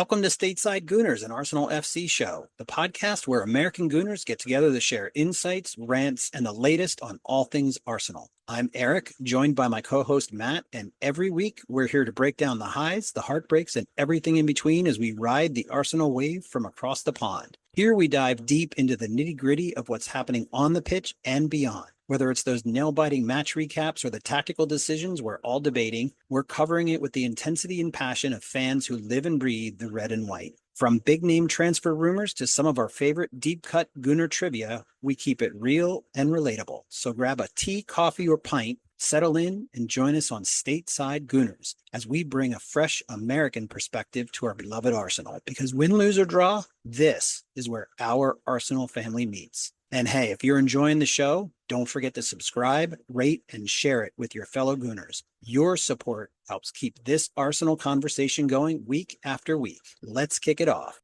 Welcome to Stateside Gooners, an Arsenal FC show, the podcast where American Gooners get together to share insights, rants, and the latest on all things Arsenal. I'm Eric, joined by my co-host Matt, and every week we're here to break down the highs, the heartbreaks, and everything in between as we ride the Arsenal wave from across the pond. Here we dive deep into the nitty-gritty of what's happening on the pitch and beyond. Whether it's those nail-biting match recaps or the tactical decisions we're all debating, we're covering it with the intensity and passion of fans who live and breathe the red and white. From big-name transfer rumors to some of our favorite deep-cut Gooner trivia, we keep it real and relatable. So grab a tea, coffee, or pint, settle in, and join us on Stateside Gooners as we bring a fresh American perspective to our beloved Arsenal. Because win, lose, or draw, this is where our Arsenal family meets. And hey, if you're enjoying the show, don't forget to subscribe, rate, and share it with your fellow Gooners. Your support helps keep this Arsenal conversation going week after week. Let's kick it off.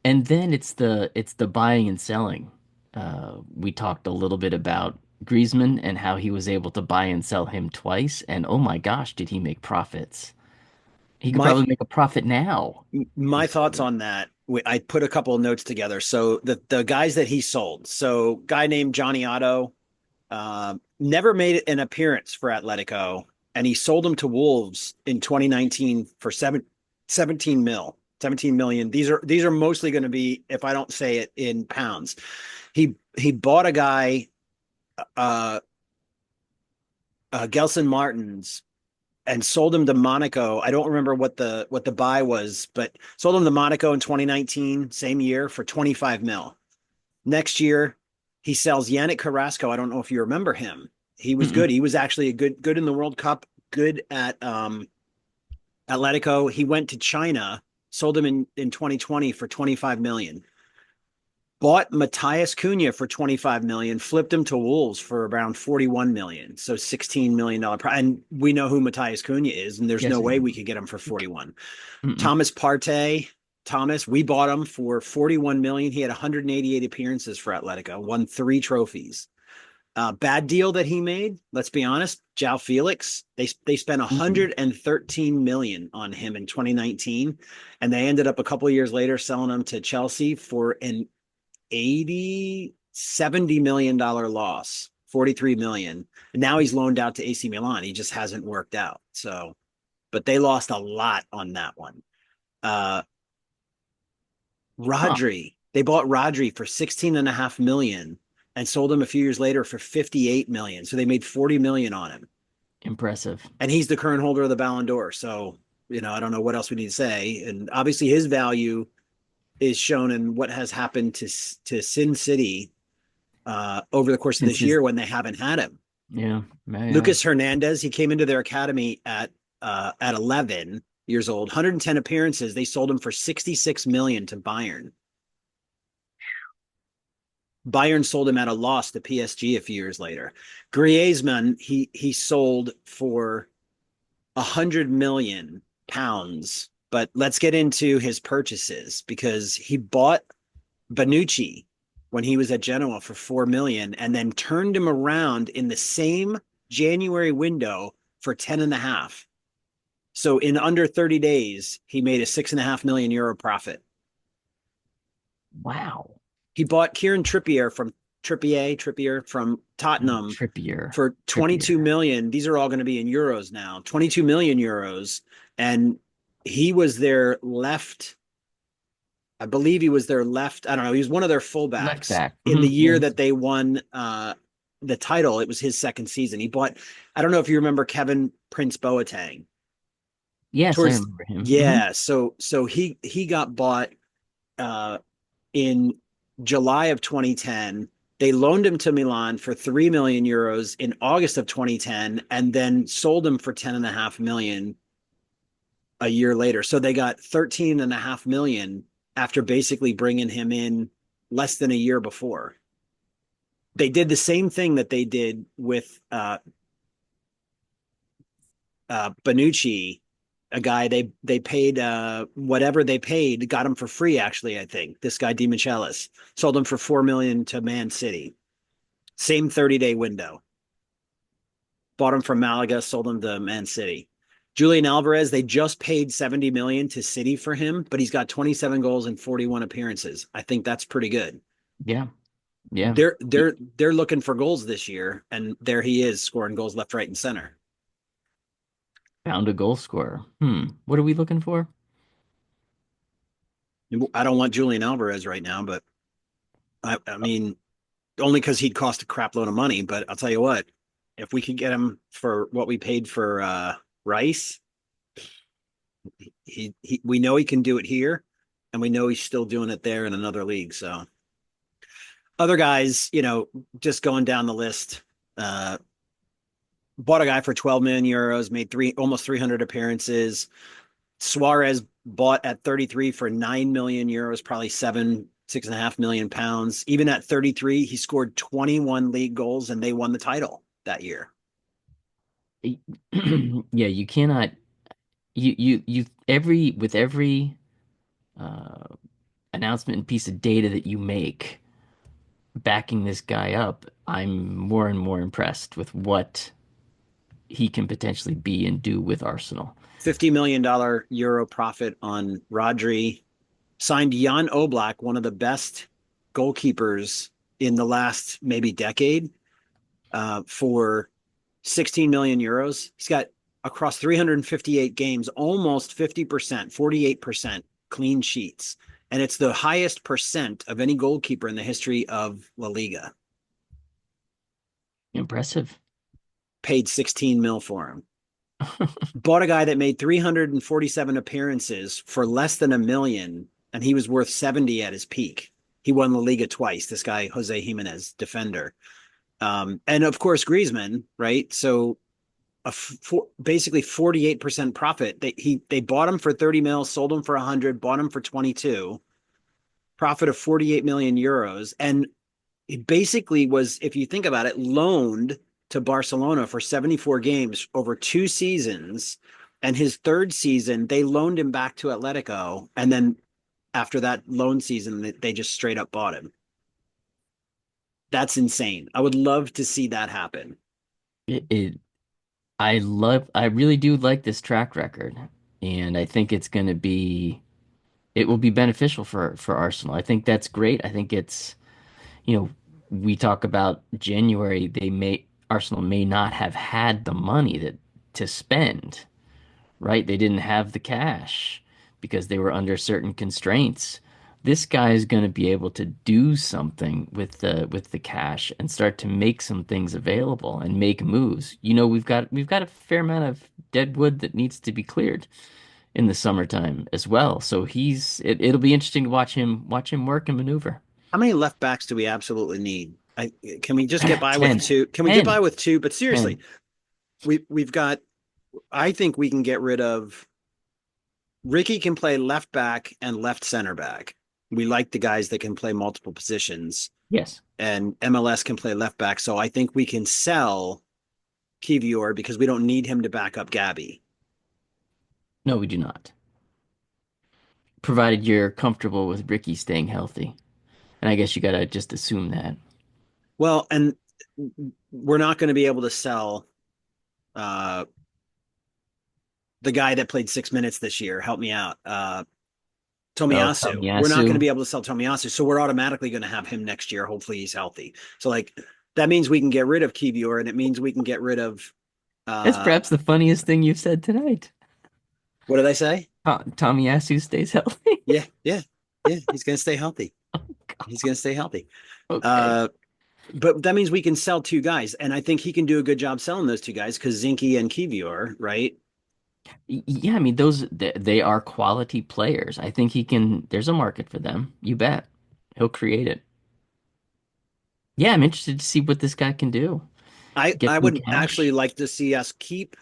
And then it's the buying and selling. We talked a little bit about Griezmann and how he was able to buy and sell him twice, and oh my gosh, did he make profits? He could My probably make a profit now. my thoughts on that. I put a couple of notes together. So the guys that he sold. So guy named Johnny Otto never made an appearance for Atletico, and he sold him to Wolves in 2019 for 17 million. These are mostly going to be, if I don't say it in pounds. He bought a guy, Gelson Martins, and sold him to Monaco. I don't remember what the buy was, but sold him to Monaco in 2019, same year, for 25 mil. Next year, he sells Yannick Carrasco. I don't know if you remember him. He was Mm-mm. good. He was actually a good in the World Cup, good at Atletico. He went to China, sold him in 2020 for 25 million. Bought Matthias Cunha for 25 million, flipped him to Wolves for around 41 million. So $16 million. And we know who Matthias Cunha is, and there's no Yes, I way do. we could get him for 41. Mm-mm. Thomas Partey, we bought him for 41 million. He had 188 appearances for Atletico, won 3 trophies. Bad deal that he made. Let's be honest. João Felix. They spent Mm. 113 million on him in 2019, and they ended up a couple of years later selling him to Chelsea for an 70 million dollar loss, 43 million. And now he's loaned out to AC Milan. He just hasn't worked out. So, but they lost a lot on that one. Uh, Huh. they bought Rodri for 16.5 million and sold him a few years later for 58 million. So they made 40 million on him. Impressive. And he's the current holder of the Ballon d'Or. So, I don't know what else we need to say. And obviously his value is shown in what has happened to Sin City over the course of Since this his year when they haven't had him. yeah, yeah, yeah. Lucas Hernandez, he came into their academy at 11 years old, 110 appearances. They sold him for 66 million to Bayern. Bayern sold him at a loss to PSG a few years later. Griezmann, he sold for 100 million pounds. But let's get into his purchases because he bought Bonucci when he was at Genoa for 4 million and then turned him around in the same January window for 10 and a half. So in under 30 days, he made a 6.5 million euro profit. Wow. He bought Kieran Trippier from Tottenham Trippier. for 22 Trippier. million. These are all going to be in euros now. 22 million euros. And he was their left. I believe he was their left. I don't know. He was one of their Left fullbacks back. in the Yeah. year that they won the title. It was his second season. He bought. I don't know if you remember Kevin Prince Boateng. Yes, I Towards remember him. yeah. So he got bought uh, in July of 2010. They loaned him to Milan for 3 million euros in August of 2010, and then sold him for 10.5 million a year later. So they got 13.5 million after basically bringing him in less than a year before. They did the same thing that they did with Bonucci, a guy they paid whatever they paid, got him for free. Actually, I think this guy Di Michelis sold him for 4 million to Man City. Same 30-day window. Bought him from Malaga, sold him to Man City. Julian Alvarez, they just paid 70 million to City for him, but he's got 27 goals and 41 appearances. I think that's pretty good. Yeah, yeah. They're looking for goals this year, and there he is scoring goals left, right, and center. Found a goal scorer. What are we looking for? I don't want Julian Alvarez right now, but I mean, only because he'd cost a crap load of money. But I'll tell you what, if we could get him for what we paid for Rice, we know he can do it here, and we know he's still doing it there in another league. So other guys, just going down the list, uh, bought a guy for 12 million euros, made almost 300 appearances. Suarez bought at 33 for 9 million euros, probably 6.5 million pounds. Even at 33, he scored 21 league goals and they won the title that year. Yeah, you cannot every with every uh announcement and piece of data that you make backing this guy up, I'm more and more impressed with what he can potentially be and do with Arsenal. $50 million euro profit on Rodri. Signed Jan Oblak, one of the best goalkeepers in the last maybe decade, for 16 million euros. He's got across 358 games, almost 50%, 48% clean sheets. And it's the highest percent of any goalkeeper in the history of La Liga. Impressive. Paid 16 mil for him. Bought a guy that made 347 appearances for less than $1 million, and he was worth 70 at his peak. He won La Liga twice. This guy, Jose Jimenez, defender. And of course, Griezmann, right? So basically 48% profit. They bought him for 30 mil, sold him for 100, bought him for 22, profit of 48 million euros. And it basically was, if you think about it, loaned to Barcelona for 74 games over 2 seasons. And his third season, they loaned him back to Atletico. And then after that loan season, they just straight up bought him. That's insane. I would love to see that happen. It, it I really do like this track record, and I think it will be beneficial for Arsenal. I think that's great. I think it's, you know, we talk about January, Arsenal may not have had the money to spend, right? They didn't have the cash because they were under certain constraints. This guy is going to be able to do something with the cash and start to make some things available and make moves. We've got a fair amount of dead wood that needs to be cleared in the summertime as well. So it'll be interesting to watch him work and maneuver. How many left backs do we absolutely need? Can we just get by with 10, two? Can we get by 10, with two? But seriously, 10. we've got. I think we can get rid of. Ricky can play left back and left center back. We like the guys that can play multiple positions, Yes. and MLS can play left back. So I think we can sell Kivior because we don't need him to back up Gabby. No, we do not. Provided you're comfortable with Ricky staying healthy. And I guess you gotta just assume that. Well, and we're not going to be able to sell uh, the guy that played 6 minutes this year. Help me out. Oh, Tomiyasu. We're not going to Tomiyasu. be able to sell Tomiyasu. So we're automatically going to have him next year. Hopefully he's healthy. So like that means we can get rid of Kivior and it means we can get rid of That's uh perhaps the funniest thing you've said tonight. what did I say? Tomiyasu stays healthy. Yeah, yeah, yeah. He's going to stay healthy. He's going to stay healthy. Okay. Uh but that means we can sell two guys. And I think he can do a good job selling those two guys because Zinke and Kivior, right? Yeah, I mean they are quality players. I think there's a market for them. You bet. He'll create it. Yeah, I'm interested to see what this guy can do. Get I some would actually cash. like to see us keep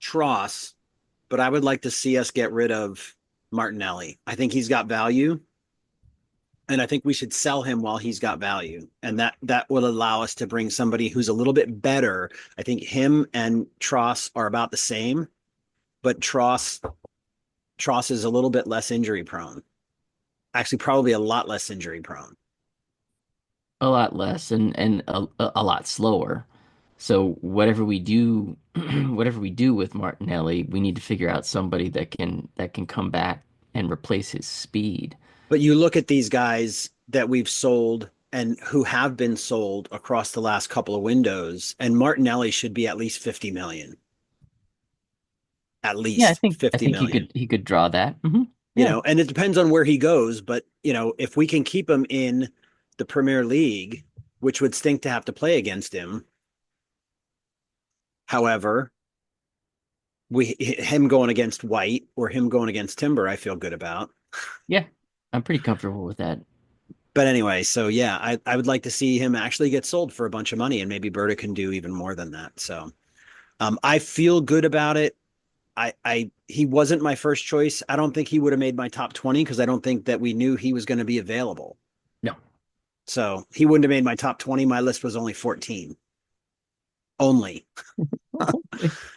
Tross, but I would like to see us get rid of Martinelli. I think he's got value, and I think we should sell him while he's got value, and that will allow us to bring somebody who's a little bit better. I think him and Tross are about the same, but Tross is a little bit less injury prone. Actually, probably a lot less injury prone. A lot less and a lot slower. So whatever we do, whatever we do with Martinelli, we need to figure out somebody that can come back and replace his speed. But you look at these guys that we've sold and who have been sold across the last couple of windows, and Martinelli should be at least 50 million. At Yeah, I least think I 50 think he million. could draw that. Yeah. And it depends on where he goes, but if we can keep him in the Premier League, which would stink to have to play against him. However, we him going against White or him going against Timber, I feel good about. Yeah. I'm pretty comfortable with that. But anyway, so yeah, I would like to see him actually get sold for a bunch of money, and maybe Berta can do even more than that. So I feel good about it. I he wasn't my first choice. I don't think he would have made my top 20 because I don't think that we knew he was going to be available. No. So he wouldn't have made my top 20. My list was only 14. Only.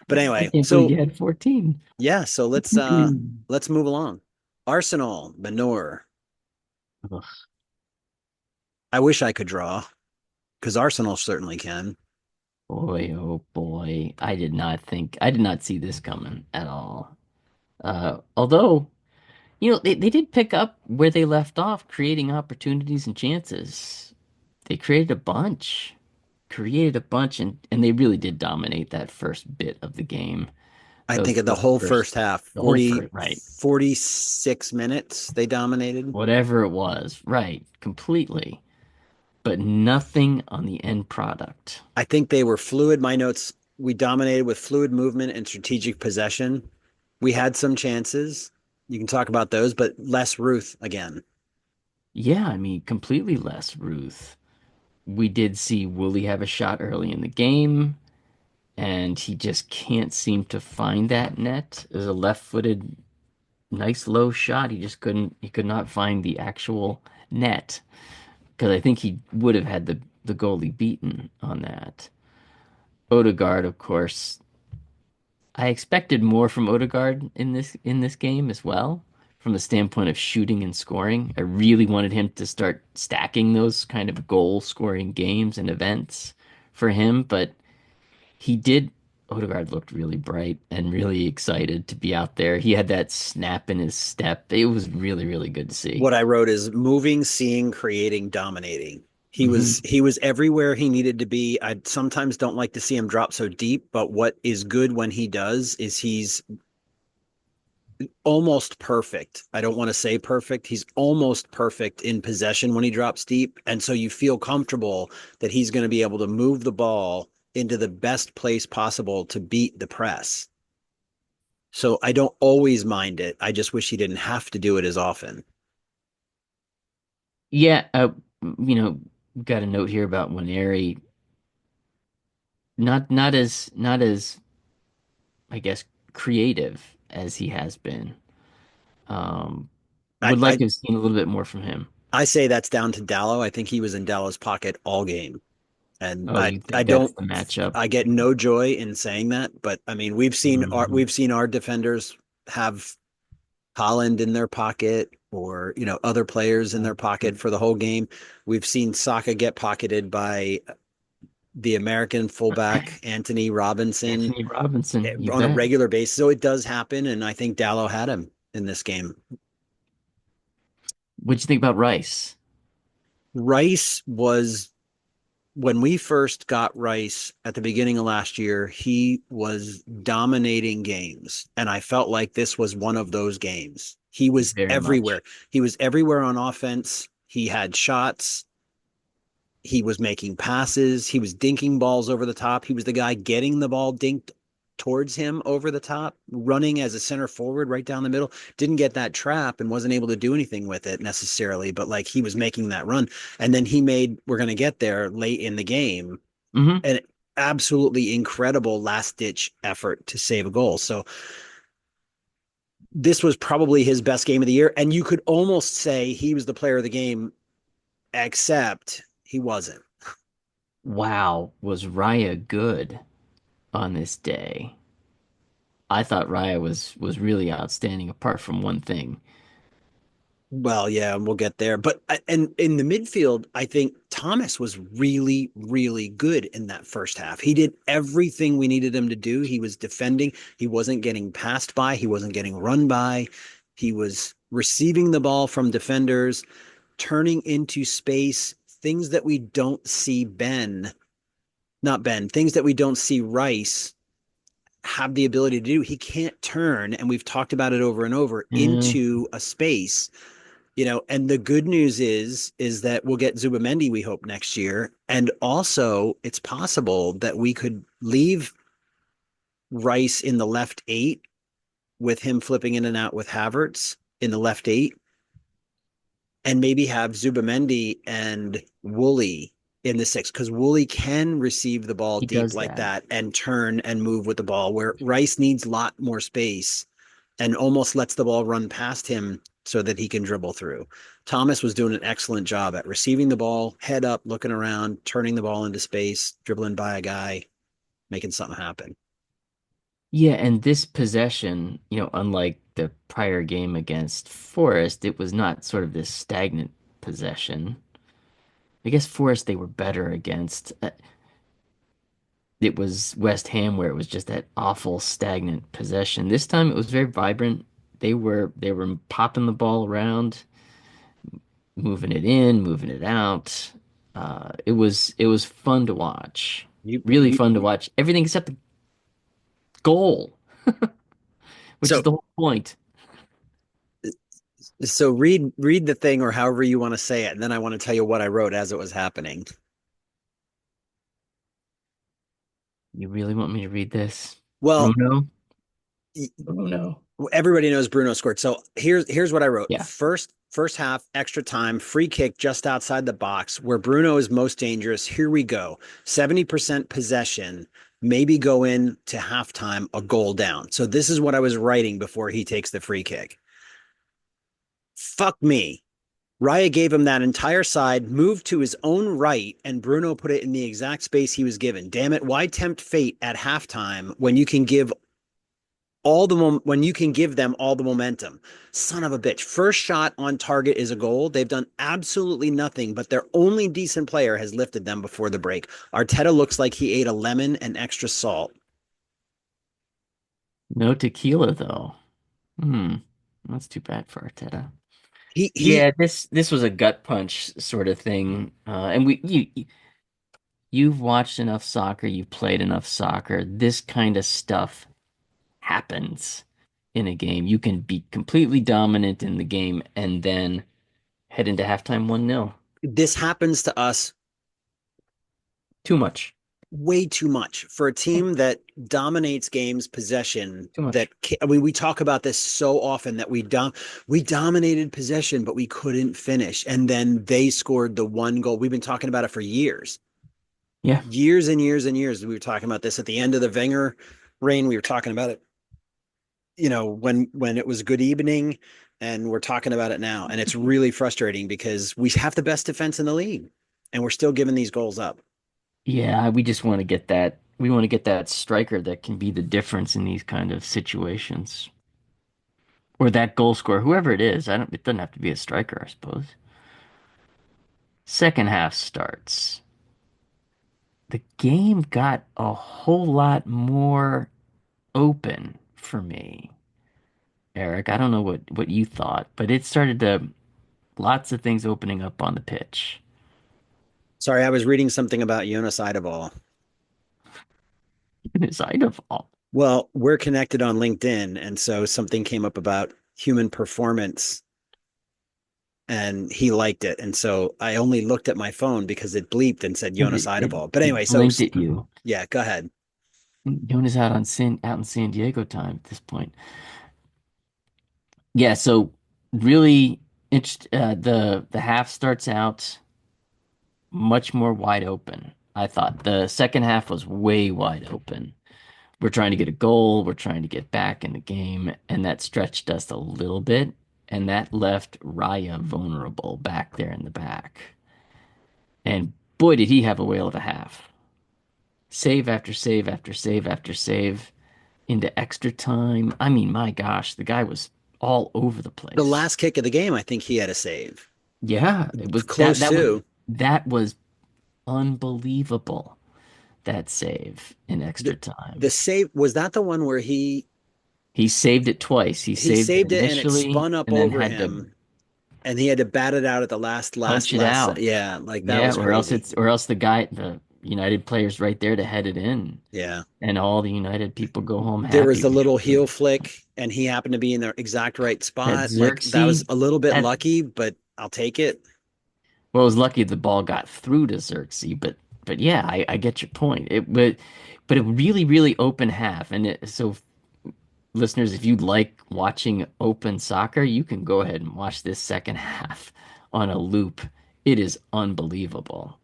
But I anyway, can't believe so you had 14. yeah, so let's move along. Arsenal, Manure. Ugh, I wish I could draw because Arsenal certainly can. boy, oh boy. I did not see this coming at all. Although, they did pick up where they left off, creating opportunities and chances. They created a bunch, and they really did dominate that first bit of the game. I think of the Those whole first, first half, the whole 40, first, right. 46 minutes they dominated. Whatever it was, right, completely. But nothing on the end product. I think they were fluid. My notes, we dominated with fluid movement and strategic possession. We had some chances. You can talk about those, but less Ruth again. Yeah, I mean, completely less Ruth. We did see Wooly have a shot early in the game, and he just can't seem to find that net. It was a left-footed, nice low shot. He could not find the actual net because I think he would have had the goalie beaten on that. Odegaard, of course, I expected more from Odegaard in this game as well, from the standpoint of shooting and scoring. I really wanted him to start stacking those kind of goal scoring games and events for him, but he did. Odegaard looked really bright and really excited to be out there. He had that snap in his step. It was really, really good to see. What I wrote is moving, seeing, creating, dominating. He Hmm. was he was everywhere he needed to be. I sometimes don't like to see him drop so deep, but what is good when he does is he's almost perfect. I don't want to say perfect. He's almost perfect in possession when he drops deep. And so you feel comfortable that he's going to be able to move the ball into the best place possible to beat the press. So I don't always mind it. I just wish he didn't have to do it as often. Yeah, you know, got a note here about Waneri. Not as I guess creative as he has been. Um, I, would like I to have seen a little bit more from him. I say that's down to Dallo. I think he was in Dallo's pocket all game. And Oh, I you I think that's don't the matchup? I get no joy in saying that, but I mean Mhm. we've seen our defenders have Holland in their pocket or other players in their pocket for the whole game. We've seen Saka get pocketed by the American fullback Anthony Robinson Anthony Robinson, you on a bet. regular basis. So it does happen, and I think Dallo had him in this game. What'd you think about Rice? Rice was when we first got Rice at the beginning of last year, he was dominating games. And I felt like this was one of those games. He was Very much. everywhere. He was everywhere on offense. He had shots. He was making passes. He was dinking balls over the top. He was the guy getting the ball dinked towards him over the top, running as a center forward right down the middle. Didn't get that trap and wasn't able to do anything with it necessarily, but like he was making that run. And then he made, we're going to get there late in the game, Hmm. an absolutely incredible last ditch effort to save a goal. So this was probably his best game of the year. And you could almost say he was the player of the game, except he wasn't. Wow, was Raya good on this day? I thought Raya was really outstanding, apart from one thing. Well, yeah, we'll get there. But and in the midfield, I think Thomas was really, really good in that first half. He did everything we needed him to do. He was defending. He wasn't getting passed by. He wasn't getting run by. He was receiving the ball from defenders, turning into space, things that we don't see not Ben, things that we don't see Rice have the ability to do. He can't turn, and we've talked about it over and over, Yeah. into a space. And the good news is that we'll get Zubamendi, we hope, next year. And also it's possible that we could leave Rice in the left eight with him flipping in and out with Havertz in the left eight, and maybe have Zubamendi and Wooly in the six, because Wooly can receive the ball He deep does like that. that and turn and move with the ball, where Rice needs a lot more space and almost lets the ball run past him so that he can dribble through. Thomas was doing an excellent job at receiving the ball, head up, looking around, turning the ball into space, dribbling by a guy, making something happen. Yeah, and this possession, unlike the prior game against Forest, it was not sort of this stagnant possession. I guess Forest they were better against. It was West Ham where it was just that awful stagnant possession. This time it was very vibrant. They were popping the ball around, moving it in, moving it out. It was fun to watch. You, Really you, fun to watch. Everything except the goal, which is so the whole point. so read the thing, or however you want to say it, and then I want to tell you what I wrote as it was happening. You really want me to read this? Well, Bruno? Bruno. everybody knows Bruno scored. So here's what I wrote. Yeah. First half, extra time, free kick just outside the box where Bruno is most dangerous. Here we go. 70% possession, maybe go in to halftime a goal down. So this is what I was writing before he takes the free kick. Fuck me. Raya gave him that entire side, moved to his own right, and Bruno put it in the exact space he was given. Damn it, why tempt fate at halftime when you can give when you can give them all the momentum? Son of a bitch. First shot on target is a goal. They've done absolutely nothing, but their only decent player has lifted them before the break. Arteta looks like he ate a lemon and extra salt. No tequila though. Hmm. That's too bad for Arteta. He Yeah, this was a gut punch sort of thing. And you've watched enough soccer, you've played enough soccer. This kind of stuff happens in a game. You can be completely dominant in the game and then head into halftime 1-0. This happens to us Too much. way too much for a Yeah, team that dominates games possession. too much. I mean, we talk about this so often that we dominated possession, but we couldn't finish, and then they scored the one goal. We've been talking about it for years, Yeah. years and years and years. We were talking about this at the end of the Wenger reign. We were talking about it, when it was good evening, and we're talking about it now, and it's really frustrating because we have the best defense in the league, and we're still giving these goals up. Yeah, we just want to get that. We want to get that striker that can be the difference in these kind of situations. Or that goal scorer, whoever it is. I don't, it doesn't have to be a striker, I suppose. Second half starts. The game got a whole lot more open for me. Eric, I don't know what you thought, but it started to lots of things opening up on the pitch. Sorry, I was reading something about Jonas Eidevall. Inside of all. Well, we're connected on LinkedIn, and so something came up about human performance, and he liked it. And so I only looked at my phone because it bleeped and said Jonas It Eidevall. But anyway, so blinked at you. yeah, go ahead. Jonas out in San Diego time at this point. Yeah, so really the half starts out much more wide open. I thought the second half was way wide open. We're trying to get a goal, we're trying to get back in the game, and that stretched us a little bit, and that left Raya vulnerable back there in the back. And boy, did he have a whale of a half. Save after save after save after save into extra time. I mean, my gosh, the guy was all over the The place. last kick of the game, I think he had a save. Yeah, it was that Close to. that was unbelievable. That save in The, extra time. the save, was that the one where He saved it twice. He he saved it saved it and it initially spun up and then over had to him and he had to bat it out at the punch it out. yeah, like that Yeah, was crazy. or else the United player's right there to head it in. Yeah. And all the United people go home There was happy. the We little should heel win. flick and he happened to be in the exact right That spot. Like that was Xerxes, a little bit that lucky, but I'll take it. well, it was lucky the ball got through to Xerxes, but yeah, I get your point. But it really, really open half. So listeners, if you like watching open soccer, you can go ahead and watch this second half on a loop. It is unbelievable.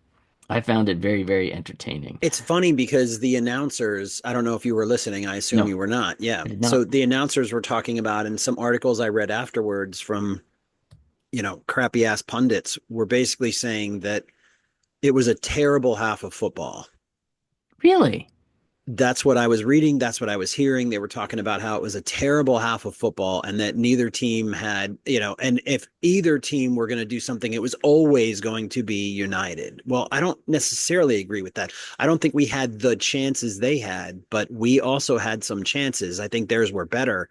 I found it very, very entertaining. It's funny because the announcers, I don't know if you were listening, I assume No, you were not. Yeah. I did So not. the announcers were talking about, and some articles I read afterwards from, crappy ass pundits were basically saying that it was a terrible half of football. Really? That's what I was reading. That's what I was hearing. They were talking about how it was a terrible half of football and that neither team had, and if either team were going to do something, it was always going to be United. Well, I don't necessarily agree with that. I don't think we had the chances they had, but we also had some chances. I think theirs were better.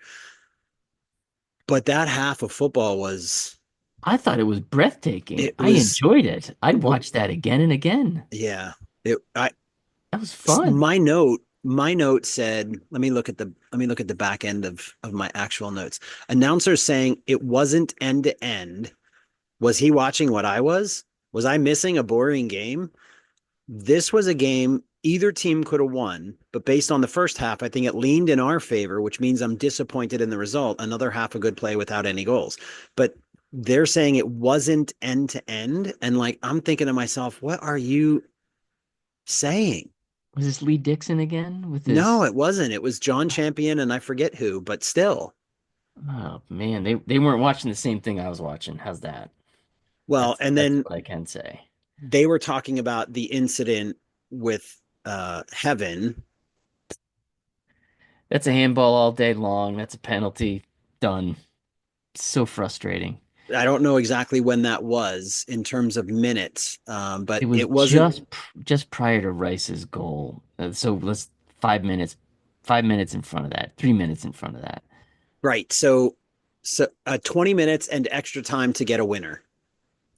But that half of football I thought it was breathtaking. it I was, enjoyed it. I'd watch that again and again. yeah. I, That was fun. my note said, let me look at the back end of my actual notes. Announcers saying it wasn't end to end. Was he watching what I was? Was I missing a boring game? This was a game either team could have won, but based on the first half, I think it leaned in our favor, which means I'm disappointed in the result. Another half a good play without any goals. But they're saying it wasn't end to end. And like, I'm thinking to myself, what are you saying? Was this Lee Dixon again with No, his it wasn't. It was John Champion and I forget who, but still. oh man, they weren't watching the same thing I was watching. How's that? Well, and That's then what I can say. they were talking about the incident with Heaven. That's a handball all day long. That's a penalty. Done. So frustrating. I don't know exactly when that was in terms of minutes, but It was it wasn't just prior to Rice's goal. So let's 5 minutes, 5 minutes in front of that, 3 minutes in front of that. right. So 20 minutes and extra time to get a winner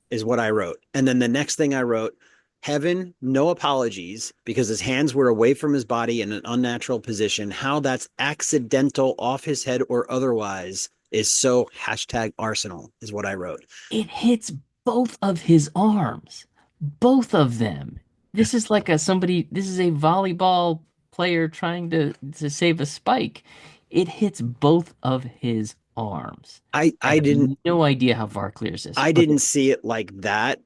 is what I wrote. And then the next thing I wrote, Heaven, no apologies because his hands were away from his body in an unnatural position. How that's accidental off his head or otherwise is so hashtag Arsenal is what I wrote. It hits both of his arms, both of them. This is like this is a volleyball player trying to save a spike. It hits both of his arms. I I I have didn't no idea how VAR clears this. I Look, didn't see it like that.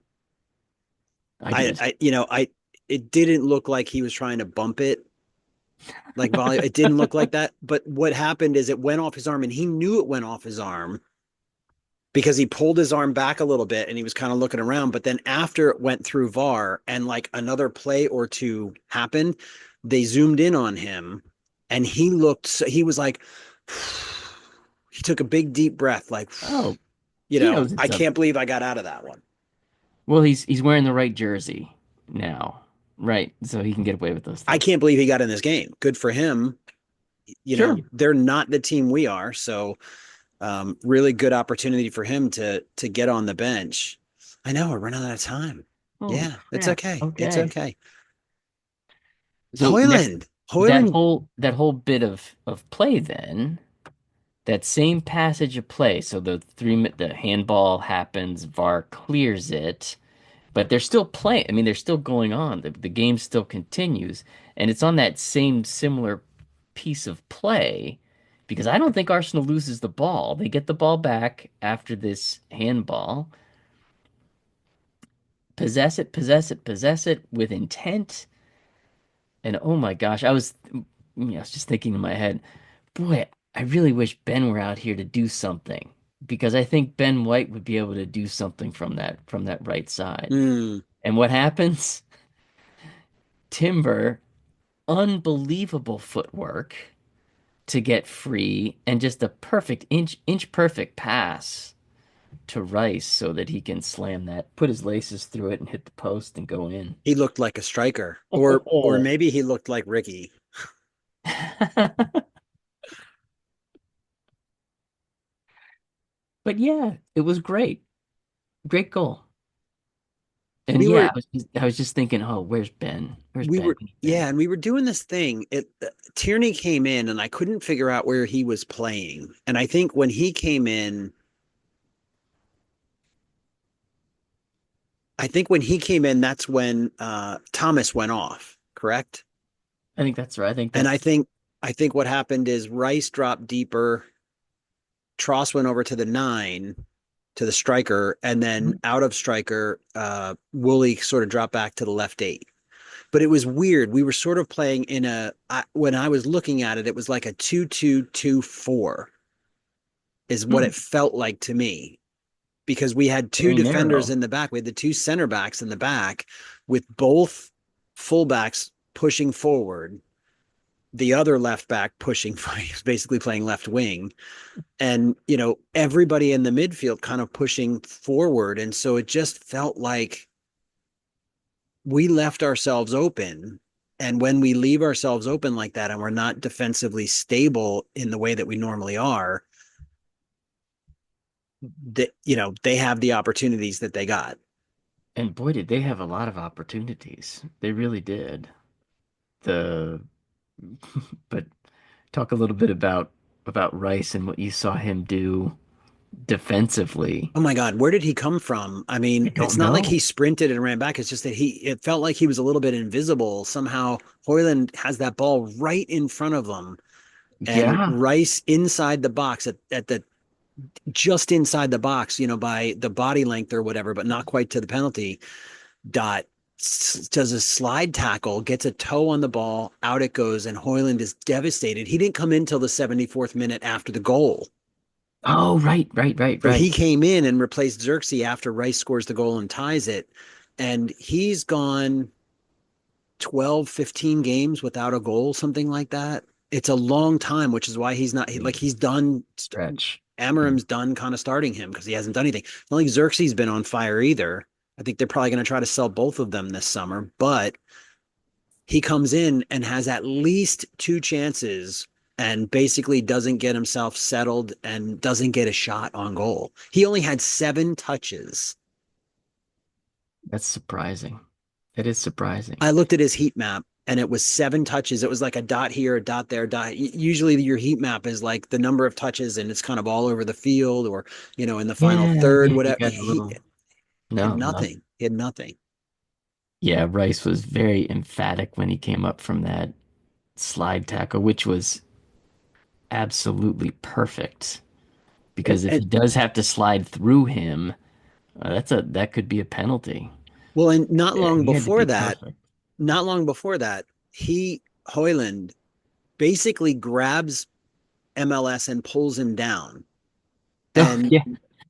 I I did. I you know I it didn't look like he was trying to bump it like volley. It didn't look like that. But what happened is it went off his arm, and he knew it went off his arm because he pulled his arm back a little bit and he was kind of looking around. But then after it went through VAR and like another play or two happened, they zoomed in on him, and he was like, he took a big deep breath, like, Oh, he knows I it's up. can't believe I got out of that one. Well, he's wearing the right jersey now, right? So he can get away with those I things. can't believe he got in this game. Good for him. Sure. They're not the team we are, so really good opportunity for him to get on the bench. I know we're running out of time. Holy Yeah, it's crap. okay. It's Okay. okay. So that Hoyland, Hoyland. that whole bit of play then, that same passage of play. So the handball happens, VAR clears it, but they're still playing. I mean, they're still going on. The game still continues, and it's on that same similar piece of play because I don't think Arsenal loses the ball. They get the ball back after this handball, possess it, possess it with intent. And oh my gosh, I was just thinking in my head, boy, I really wish Ben were out here to do something because I think Ben White would be able to do something from that right side. Mm, And what happens? Timber, unbelievable footwork, to get free and just a perfect inch perfect pass to Rice so that he can slam that, put his laces through it and hit the post and go in. He looked like a striker, or maybe he looked like Ricky. But yeah, it was great. Great goal. And We yeah, were I was just thinking, oh, where's Ben? Where's we Ben? were We need Ben. yeah, and we were doing this thing. Tierney came in, and I couldn't figure out where he was playing. And I think when he came in, that's when Thomas went off, correct? I think that's right. I think And that's I think what happened is Rice dropped deeper, Tross went over to the 9, to the striker, and then out of striker, Woolley sort of dropped back to the left 8. But it was weird. We were sort of playing when I was looking at it, it was like a 2-2-2-4 is what hmm, it felt like to me, because we had two very defenders narrow. in the back. We had the two center backs in the back with both fullbacks pushing forward, the other left back pushing, basically playing left wing, and everybody in the midfield kind of pushing forward. And so it just felt like we left ourselves open. And when we leave ourselves open like that and we're not defensively stable in the way that we normally are, that they have the opportunities that they got. And boy, did they have a lot of opportunities. They really did. The but talk a little bit about Rice and what you saw him do defensively. Oh my God, where did he come from? I I mean, it's don't not like he know. sprinted and ran back. It's just that it felt like he was a little bit invisible. Somehow Hoyland has that ball right in front of him, and Yeah. Rice inside the box at the just inside the box, by the body length or whatever, but not quite to the penalty dot. Does a slide tackle, gets a toe on the ball, out it goes, and Hoyland is devastated. He didn't come in till the 74th minute after the goal. Oh, right, right, right, So he right. came in and replaced Xerxes after Rice scores the goal and ties it. And he's gone 12, 15 games without a goal, something like that. It's a long time, which is why he's not like he's done. Stretch. Yeah. Amarim's done kind of starting him because he hasn't done anything. Not like Xerxes been on fire either. I think they're probably going to try to sell both of them this summer, but he comes in and has at least two chances and basically doesn't get himself settled and doesn't get a shot on goal. He only had 7 touches. That's surprising. That is surprising. I looked at his heat map and it was 7 touches. It was like a dot here, a dot there, dot. Usually your heat map is like the number of touches and it's kind of all over the field or, in the final Yeah, third, yeah, you whatever. got a little. He had No, no. nothing. He had nothing. Yeah, Rice was very emphatic when he came up from that slide tackle, which was absolutely perfect. And, Because if and he does have to slide through him, that could be a penalty. well, and He had to be perfect. not long before that, Hoyland basically grabs MLS and pulls him down. Oh, And yeah,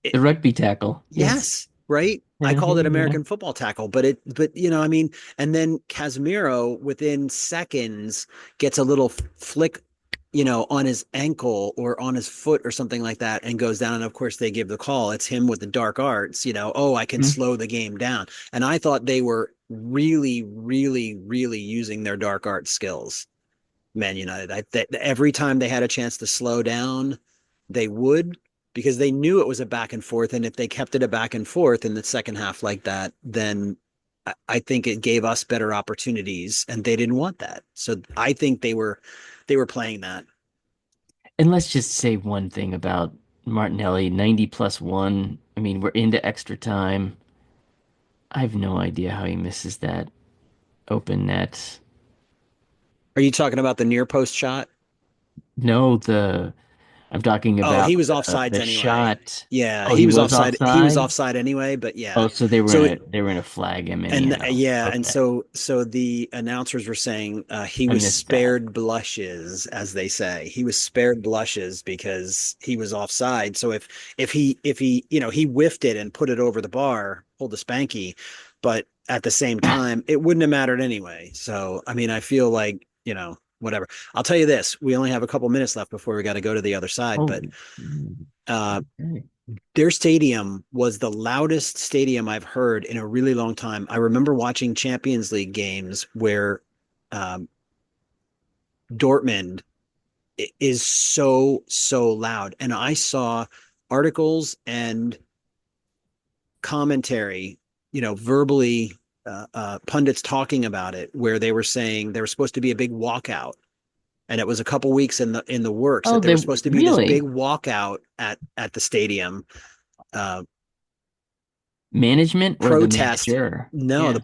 it, the rugby tackle. Yes. yes, right. I called it Yeah. American football tackle, but I mean, and then Casemiro within seconds gets a little flick, on his ankle or on his foot or something like that and goes down. And of course, they give the call. It's him with the dark arts, oh, I can Mhm. slow the game down. And I thought they were really, really, really using their dark art skills. Man United. Every time they had a chance to slow down, they would, because they knew it was a back and forth. And if they kept it a back and forth in the second half like that, then I think it gave us better opportunities, and they didn't want that. So I think they were playing that. And let's just say one thing about Martinelli, 90 plus one. I mean, we're into extra time. I have no idea how he misses that open net. Are you talking about the near post shot? No, I'm talking Oh, he about was offsides the anyway. shot. Yeah, Oh, he he was was offside. He was offside. offside anyway, but yeah. Oh, so So they were gonna flag him anyhow. yeah, and Okay, so the announcers were saying he I was missed that. spared blushes, as they say. He was spared blushes because he was offside. So if he he whiffed it and put it over the bar, pulled the spanky, but at the same time, it wouldn't have mattered anyway. So I mean, I feel like whatever. I'll tell you this: we only have a couple minutes left before we got to go to the other side. But Oh, okay. their stadium was the loudest stadium I've heard in a really long time. I remember watching Champions League games where um, Dortmund is so loud, and I saw articles and commentary, verbally, pundits talking about it, where they were saying there was supposed to be a big walkout, and it was a couple weeks in the works Oh, that there they was supposed to be this really big walkout at the stadium. Uh, management or the Protest. manager? No, Yeah.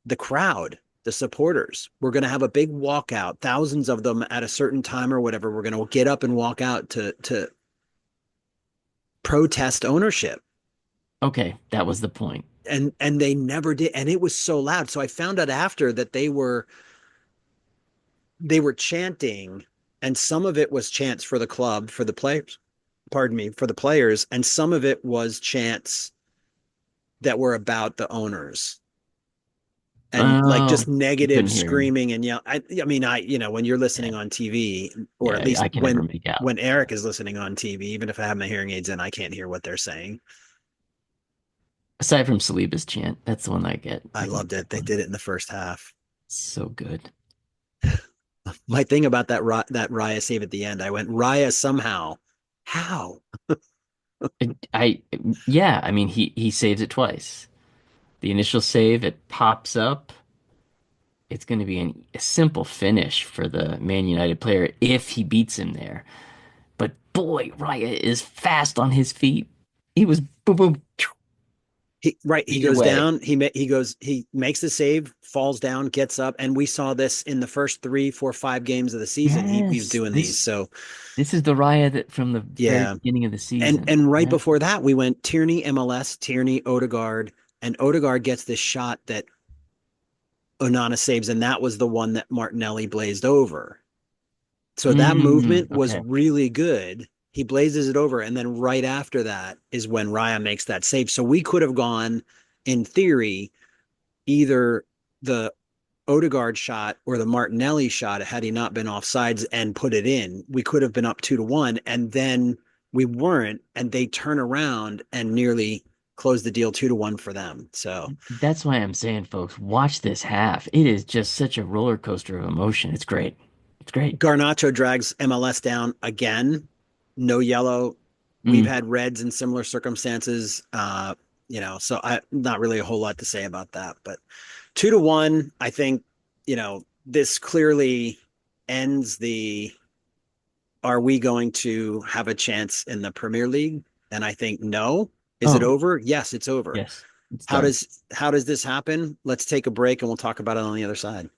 the crowd, the supporters, were going to have a big walkout, thousands of them at a certain time or whatever. We're going to get up and walk out to protest ownership. Okay, that was the point. And they never did, and it was so loud. So I found out after that they were chanting, and some of it was chants for the club, for the players, pardon me, for the players, and some of it was chants that were about the owners, and like Oh, just you couldn't negative hear. screaming and yell. I mean, when you're Yeah, listening on TV, or at yeah, least I can never make out. when Eric is listening on TV, even if I have my hearing aids in, I can't hear what they're saying. Aside from Saliba's chant, that's the one I get. I I can loved get it. that They one. did it in the first half. So good. My thing about that Raya save at the end, I went Raya somehow. How? I yeah, I mean he saves it twice. The initial save, it pops up. It's going to be a simple finish for the Man United player if he beats him there. But boy, Raya is fast on his feet. He was boom boom He either goes way. down. He makes the save, falls down, gets up, and we saw this in the first 3, 4, 5 games of the season. He's Yes, doing these. So this is the Raya that from the very yeah, beginning of the and season. and right Yeah. before that, we went Tierney MLS, Tierney Odegaard, and Odegaard gets this shot that Onana saves, and that was the one that Martinelli blazed over. So that movement was Okay. really good. He blazes it over, and then right after that is when Raya makes that save. So we could have gone, in theory, either the Odegaard shot or the Martinelli shot had he not been offsides and put it in. We could have been up 2-1, and then we weren't, and they turn around and nearly close the deal 2-1 for them. So That's why I'm saying, folks, watch this half. It is just such a roller coaster of emotion. It's great. It's great. Garnacho drags MLS down again. No yellow. We've Mm. had reds in similar circumstances. So I not really a whole lot to say about that. But 2-1, I think, this clearly ends the are we going to have a chance in the Premier League? And I think no. Is it Oh, over? Yes, it's over. yes. It's How done. does how does this happen? Let's take a break and we'll talk about it on the other side.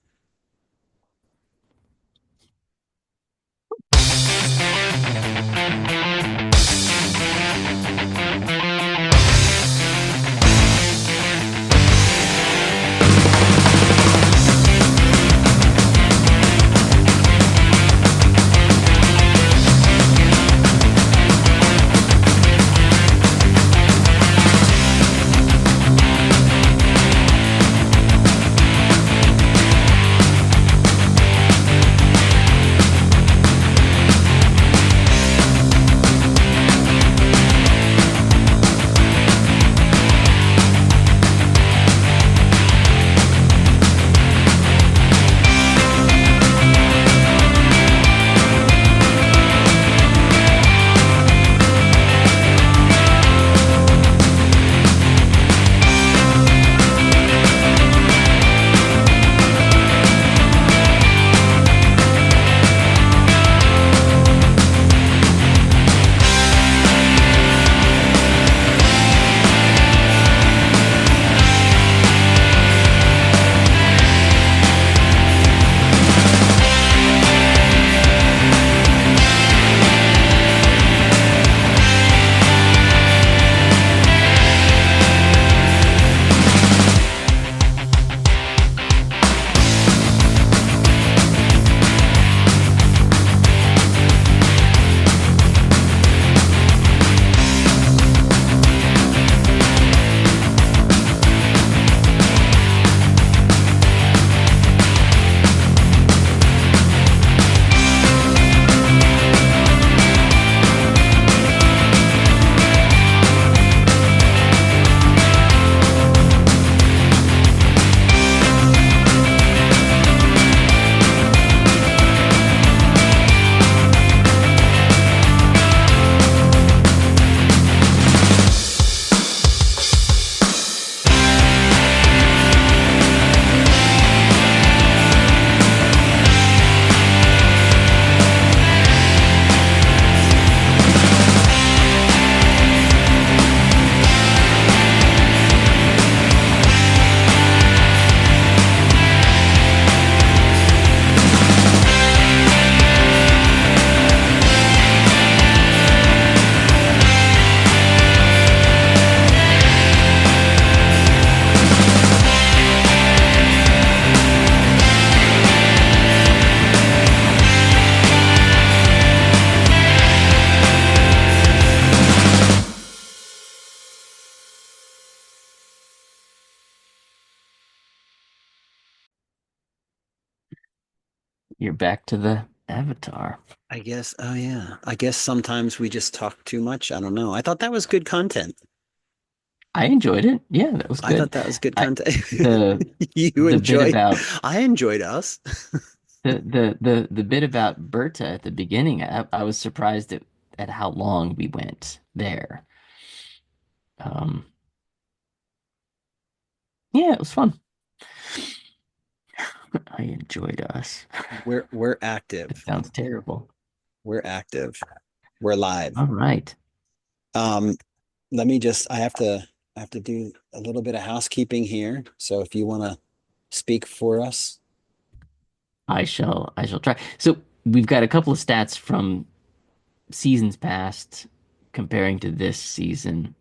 You're back to the avatar. I guess. Oh yeah. I guess sometimes we just talk too much. I don't know. I thought that was good content. I enjoyed it. Yeah, that was I thought good. that was good I content. the You the bit enjoyed. about I enjoyed us. the bit about Berta at the beginning, I was surprised at how long we went there. Um, yeah, it was fun. I enjoyed us. We're It active. sounds terrible. We're active. We're live. All right. Um, let me just. I have to do a little bit of housekeeping here. So if you want to speak for us, I shall try. So we've got a couple of stats from seasons past comparing to this season.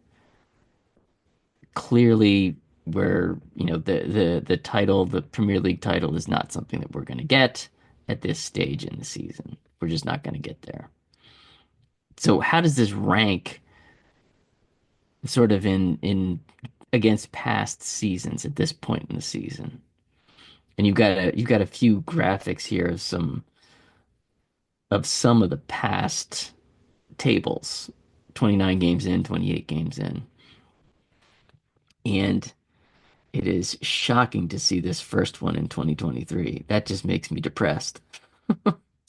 Clearly we're, the title, the Premier League title is not something that we're going to get at this stage in the season. We're just not going to get there. So how does this rank sort of in against past seasons at this point in the season? And you've got a few graphics here of some of the past tables, 29 games in, 28 games in. And it is shocking to see this first one in 2023. That just makes me depressed.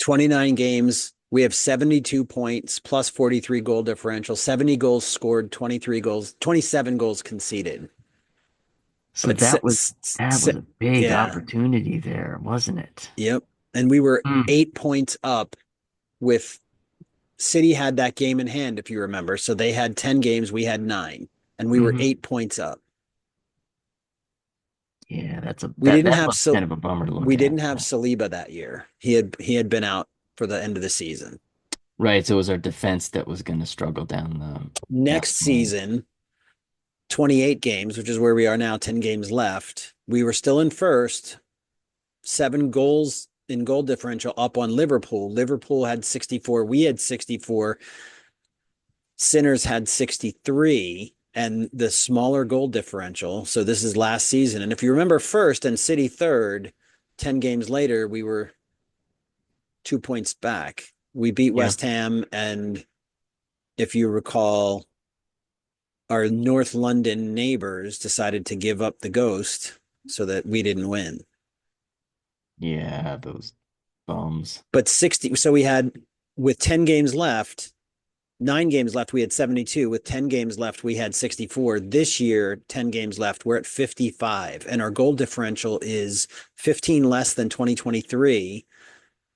29 games. We have 72 points plus 43 goal differential, 70 goals scored, 23 goals, 27 goals conceded. So But that was a big yeah, opportunity there, wasn't it? yep. And we were Mm. 8 points up with City had that game in hand, if you remember. So they had 10 games, we had nine, and we were Hmm. 8 points up. Yeah, We didn't that have was kind of a bummer to look we at. didn't have Saliba that year. He had been out for the end of the season. Right, so it was our defense that was going to struggle down Next the lane. season, 28 games, which is where we are now, 10 games left. We were still in first, 7 goals in goal differential up on Liverpool. Liverpool had 64. We had 64. Sinners had 63 and the smaller goal differential. So this is last season. And if you remember first and City third, 10 games later, we were 2 points back. We beat Yeah. West Ham. And if you recall, our North London neighbors decided to give up the ghost so that we didn't win. Yeah, those bums. But 60, so we had with 10 games left, 9 games left, we had 72. With 10 games left, we had 64. This year, 10 games left, we're at 55. And our goal differential is 15 less than 2023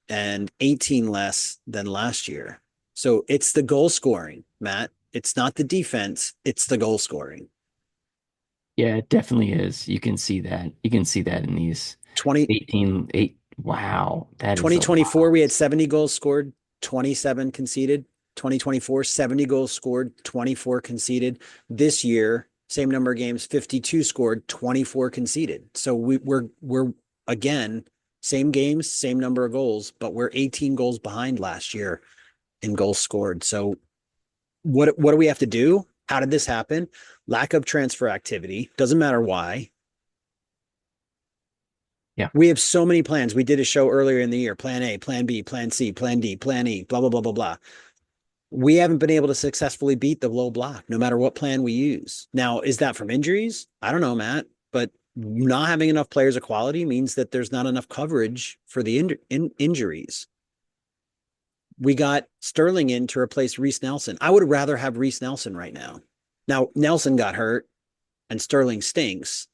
and 18 less than last year. So it's the goal scoring, Matt. It's not the defense, it's the goal scoring. Yeah, it definitely is. You can see that. You can see that in these 20, 18, 8. Wow, that is a 2024, lot. we had 70 goals scored, 27 conceded. 2024, 70 goals scored, 24 conceded. This year, same number of games, 52 scored, 24 conceded. So we're again, same games, same number of goals, but we're 18 goals behind last year in goals scored. So what do we have to do? How did this happen? Lack of transfer activity. Doesn't matter why. Yeah, We have so many plans. We did a show earlier in the year, plan A, plan B, plan C, plan D, plan E, blah, blah, blah, blah, blah. We haven't been able to successfully beat the low block, no matter what plan we use. Now, is that from injuries? I don't know, Matt, but not having enough players of quality means that there's not enough coverage for the injuries. We got Sterling in to replace Reece Nelson. I would rather have Reece Nelson right now. Now, Nelson got hurt and Sterling stinks,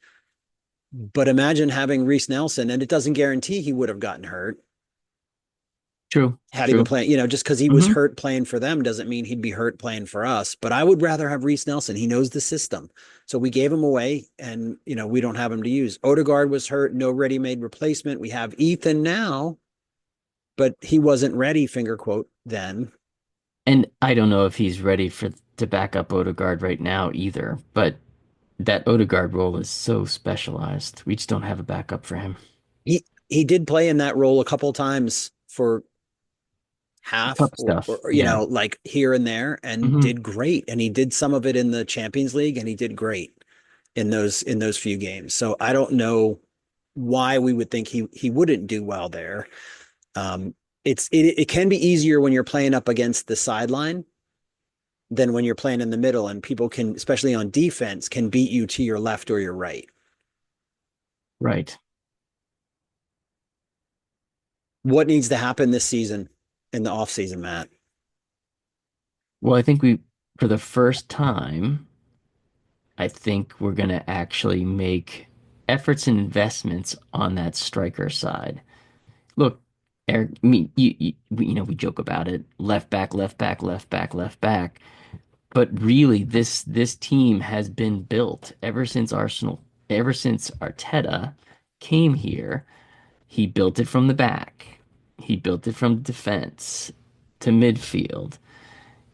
but imagine having Reece Nelson, and it doesn't guarantee he would have gotten hurt true, had he been true. playing, just because he was Hmm. hurt playing for them doesn't mean he'd be hurt playing for us. But I would rather have Reece Nelson. He knows the system. So we gave him away and, we don't have him to use. Odegaard was hurt, no ready-made replacement. We have Ethan now, but he wasn't ready, finger quote, then. And I don't know if he's ready for to back up Odegaard right now either, but that Odegaard role is so specialized. We just don't have a backup for him. He did play in that role a couple times for half Cup stuff. or Yeah. like here and there and Hmm. did great. And he did some of it in the Champions League and he did great in those few games. So I don't know why we would think he wouldn't do well there. Um, it can be easier when you're playing up against the sideline than when you're playing in the middle, and people can, especially on defense, can beat you to your left or your right. Right. What needs to happen this season in the off season, Matt? Well, I think for the first time, I think we're going to actually make efforts and investments on that striker side. Look, Eric, I mean, we joke about it, left back, left back, left back, left back. But really, this team has been built ever since Arsenal, ever since Arteta came here. He built it from the back. He built it from defense to midfield.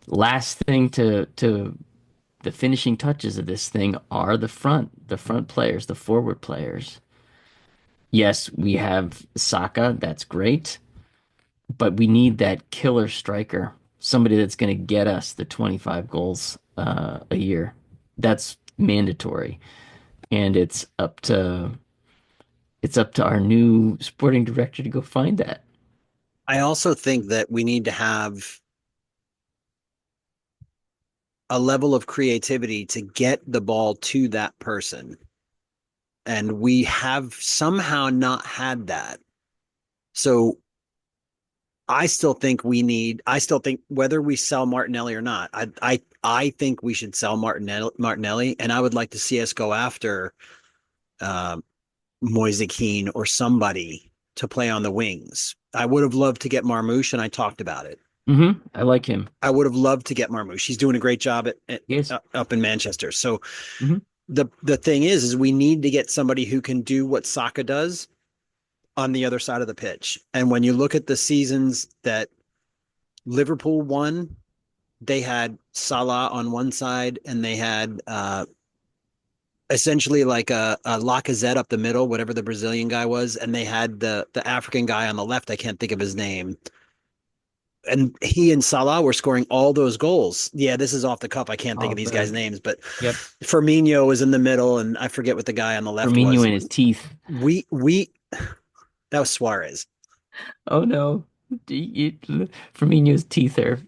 Last thing to the finishing touches of this thing are the front players, the forward players. Yes, we have Saka, that's great, but we need that killer striker, somebody that's going to get us the 25 goals a year. That's mandatory, and it's up to our new sporting director to go find that. I also think that we need to have a level of creativity to get the ball to that person. And we have somehow not had that. So I still think whether we sell Martinelli or not, I think we should sell Martinelli, and I would like to see us go after uh, Moise Kean or somebody to play on the wings. I would have loved to get Marmouche, and I talked about it. I like him. I would have loved to get Marmouche. He's doing a great job Yes. up in Manchester. So hmm the thing is we need to get somebody who can do what Saka does on the other side of the pitch. And when you look at the seasons that Liverpool won, they had Salah on one side and they had essentially like a Lacazette up the middle, whatever the Brazilian guy was, and they had the African guy on the left. I can't think of his name. And he and Salah were scoring all those goals. Yeah, this is off the cuff. I can't think of Oh, these guys' names, but yep. Firmino was in the middle, and I forget what the guy on the left Firmino was. in his teeth. We that was Suarez. Oh no. Firmino's teeth are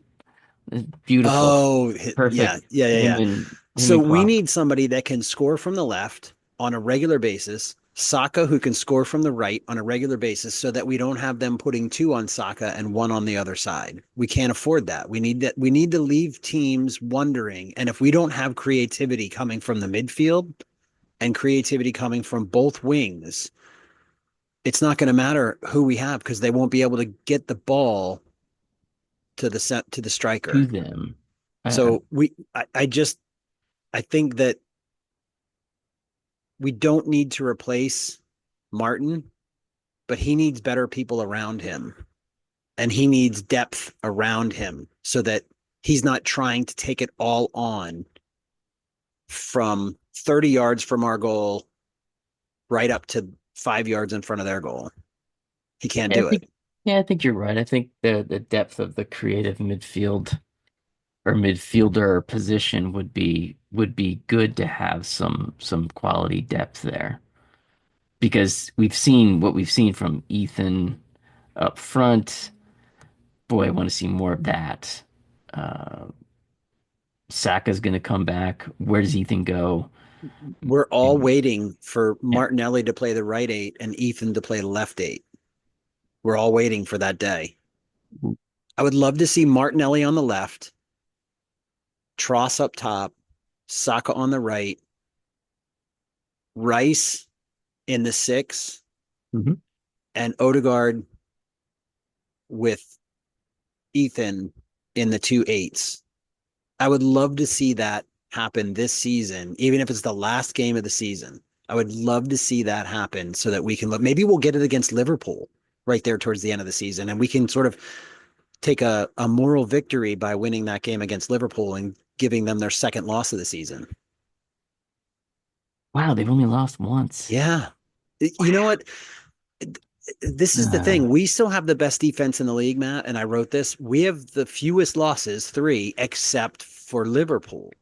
beautiful. Oh, yeah, Perfect. yeah, yeah, yeah. Him So and we Klopp. need somebody that can score from the left on a regular basis. Saka, who can score from the right on a regular basis, so that we don't have them putting two on Saka and one on the other side. We can't afford that. We need that. We need to leave teams wondering. And if we don't have creativity coming from the midfield and creativity coming from both wings, it's not going to matter who we have because they won't be able to get the ball to the set to the To striker. them. I So I think that we don't need to replace Martin, but he needs better people around him and he needs depth around him so that he's not trying to take it all on from 30 yards from our goal right up to 5 yards in front of their goal. He can't I do it. think yeah, I think you're right. I think the depth of the creative midfield or midfielder position would be good to have some quality depth there. Because we've seen what we've seen from Ethan up front. Boy, I want to see more of that. Uh, Saka's going to come back. Where does Ethan go? We're all And waiting for yeah, Martinelli to play the right eight and Ethan to play the left eight. We're all waiting for that day. I would love to see Martinelli on the left, Tross up top, Saka on the right, Rice in the six, Mhm. and Odegaard with Ethan in the two eights. I would love to see that happen this season, even if it's the last game of the season. I would love to see that happen so that we can look. Maybe we'll get it against Liverpool right there towards the end of the season, and we can sort of take a moral victory by winning that game against Liverpool and giving them their second loss of the season. Wow, they've only lost once. Yeah. You know Wow. what? This is the Uh, thing. We still have the best defense in the league, Matt, and I wrote this. We have the fewest losses, three, except for Liverpool.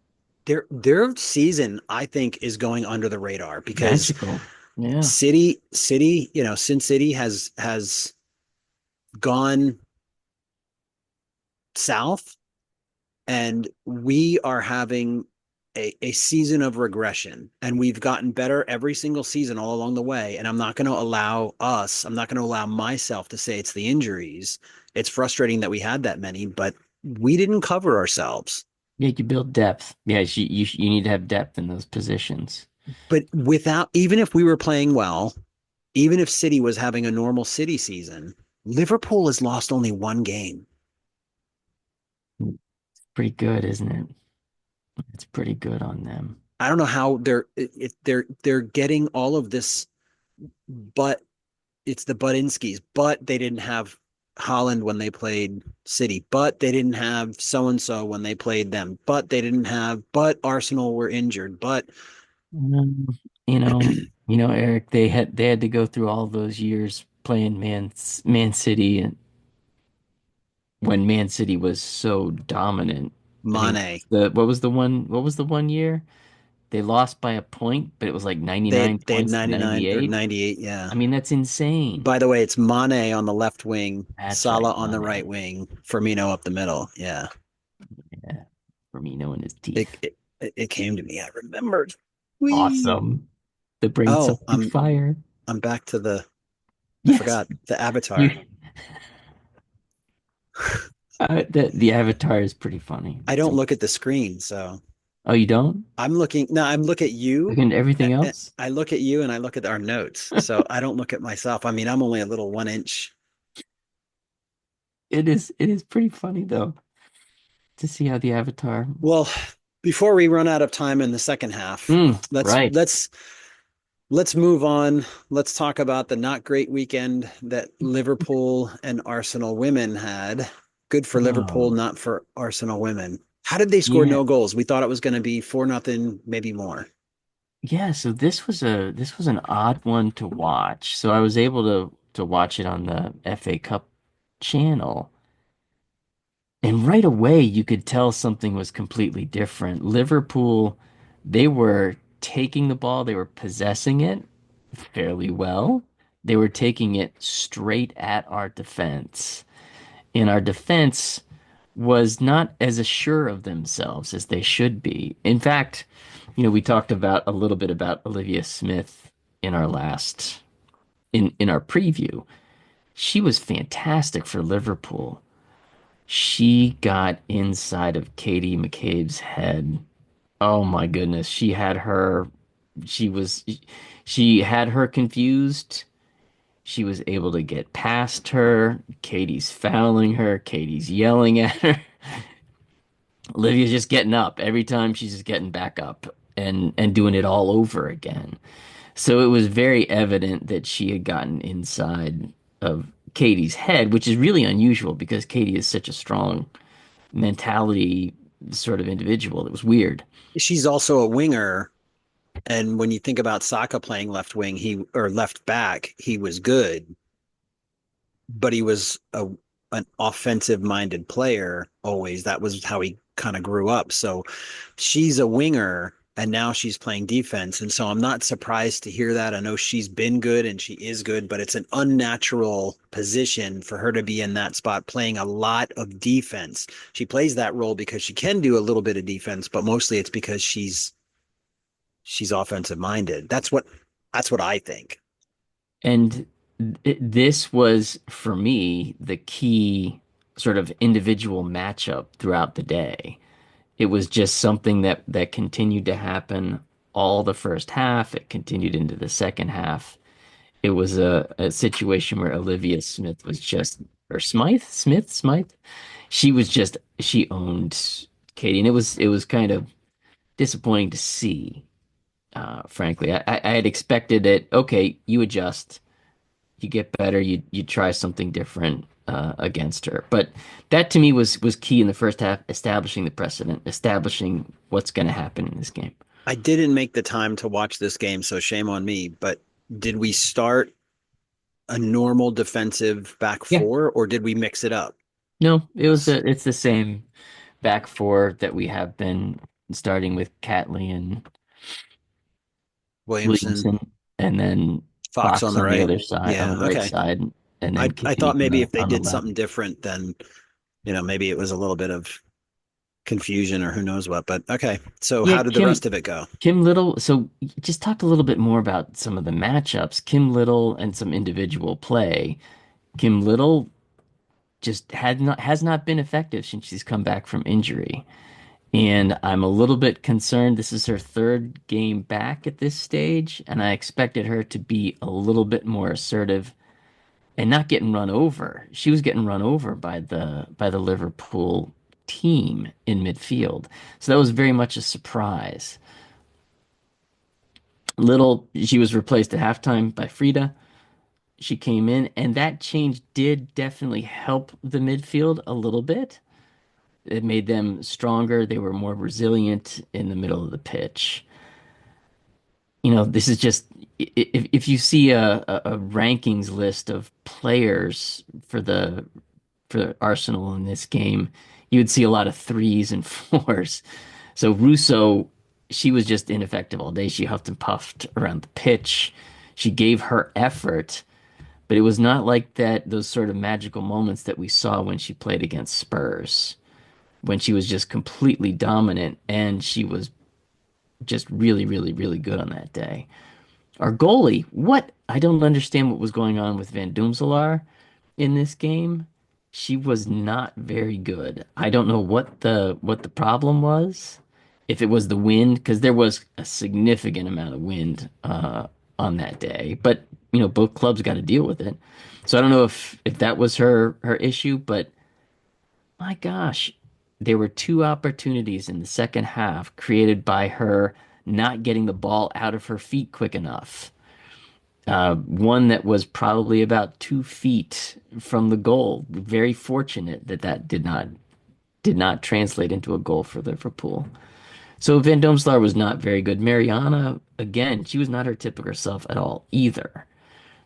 Their season, I think, is going under the radar because Magical. Yeah. City, Sin City has gone south, and we are having a season of regression, and we've gotten better every single season all along the way. And I'm not going to allow myself to say it's the injuries. It's frustrating that we had that many, but we didn't cover ourselves. Yeah, you build depth. Yeah, you need to have depth in those positions. But without, even if we were playing well, even if City was having a normal City season, Liverpool has lost only one game. Pretty good, isn't it? It's pretty good on them. I don't know how they're getting all of this, but it's the Budinskis, but they didn't have Holland when they played City, but they didn't have so and so when they played them, but they didn't have, but Arsenal were injured, but Um, you know, Eric, they had to go through all those years playing Man City and when Man City was so dominant. I mean, Mane, what was the one year? They lost by a point, but it was like 99 they had points to 99 or 98. 98. Yeah. I mean, that's insane. By the way, it's Mane on the left wing, That's right, Salah on the right Mane. wing, Firmino up the middle. Yeah. Yeah. Firmino in his It, teeth. it, it came to me. I remembered. Wee. Awesome. The brain Oh, cell through fire. I'm back to I Yes. forgot the You avatar. the avatar is pretty funny. I don't look at the screen, so Oh, you don't? I'm looking. No, I'm look at you. Looking at everything else? I look at you and I look at our notes. So I don't look at myself. I mean, I'm only a little 1 inch. It is pretty funny though to see how the avatar. Well, before we run out of time in the second half, let's Right. let's let's move on. Let's talk about the not great weekend that Liverpool and Arsenal women had. Good for Liverpool, Oh, not for Arsenal women. How did they score yeah. no goals? We thought it was going to be 4-0, maybe more. Yeah, so this was an odd one to watch. So I was able to watch it on the FA Cup channel. And right away, you could tell something was completely different. Liverpool, they were taking the ball, they were possessing it fairly well. They were taking it straight at our defense. And our defense was not as assured of themselves as they should be. In fact, we talked about a little bit about Olivia Smith in our last in our preview. She was fantastic for Liverpool. She got inside of Katie McCabe's head. Oh my goodness. She was, she had her confused. She was able to get past her. Katie's fouling her. Katie's yelling at her. Olivia's just getting up. Every time she's just getting back up and doing it all over again. So it was very evident that she had gotten inside of Katie's head, which is really unusual because Katie is such a strong mentality sort of individual. It was weird. She's also a winger. And when you think about Saka playing left wing, or left back, he was good, but he was an offensive minded player always. That was how he kind of grew up. So she's a winger and now she's playing defense. And so I'm not surprised to hear that. I know she's been good and she is good, but it's an unnatural position for her to be in that spot playing a lot of defense. She plays that role because she can do a little bit of defense, but mostly it's because she's offensive minded. That's what I think. And this was, for me, the key sort of individual matchup throughout the day. It was just something that continued to happen all the first half. It continued into the second half. It was a situation where Olivia Smith was just, or Smythe. She owned Katie, and it was kind of disappointing to see. Frankly, I had expected it. Okay, you adjust, you get better, you try something different against her. But that to me was key in the first half, establishing the precedent, establishing what's going to happen in this game. I didn't make the time to watch this game, so shame on me. But did we start a normal defensive back Yeah. four, or did we mix it up? No, it's the same back four that we have been starting with Catley and Williamson, Williamson, and then Fox on Fox the on the right. other side, on the Yeah, right okay. side, and then I thought continued maybe if they on the did left. something different, then maybe it was a little bit of confusion or who knows what. But okay, so Yeah, how did the rest of it go? Kim Little. So just talk a little bit more about some of the matchups. Kim Little and some individual play. Kim Little just has not been effective since she's come back from injury. And I'm a little bit concerned. This is her third game back at this stage, and I expected her to be a little bit more assertive and not getting run over. She was getting run over by the Liverpool team in midfield. So that was very much a surprise. Little, she was replaced at halftime by Frida. She came in, and that change did definitely help the midfield a little bit. It made them stronger. They were more resilient in the middle of the pitch. This is just if you see a rankings list of players for Arsenal in this game, you would see a lot of threes and fours. So Russo, she was just ineffective all day. She huffed and puffed around the pitch. She gave her effort, but it was not like that, those sort of magical moments that we saw when she played against Spurs, when she was just completely dominant and she was just really, really, really good on that day. Our goalie, what? I don't understand what was going on with Van Doomselaar in this game. She was not very good. I don't know what the problem was. If it was the wind, because there was a significant amount of wind on that day. But both clubs got to deal with it. So I don't know if that was her issue, but my gosh, there were two opportunities in the second half created by her not getting the ball out of her feet quick enough. One that was probably about 2 feet from the goal. Very fortunate that that did not translate into a goal for Liverpool. So Van Domselaar was not very good. Mariana, again, she was not her typical self at all either.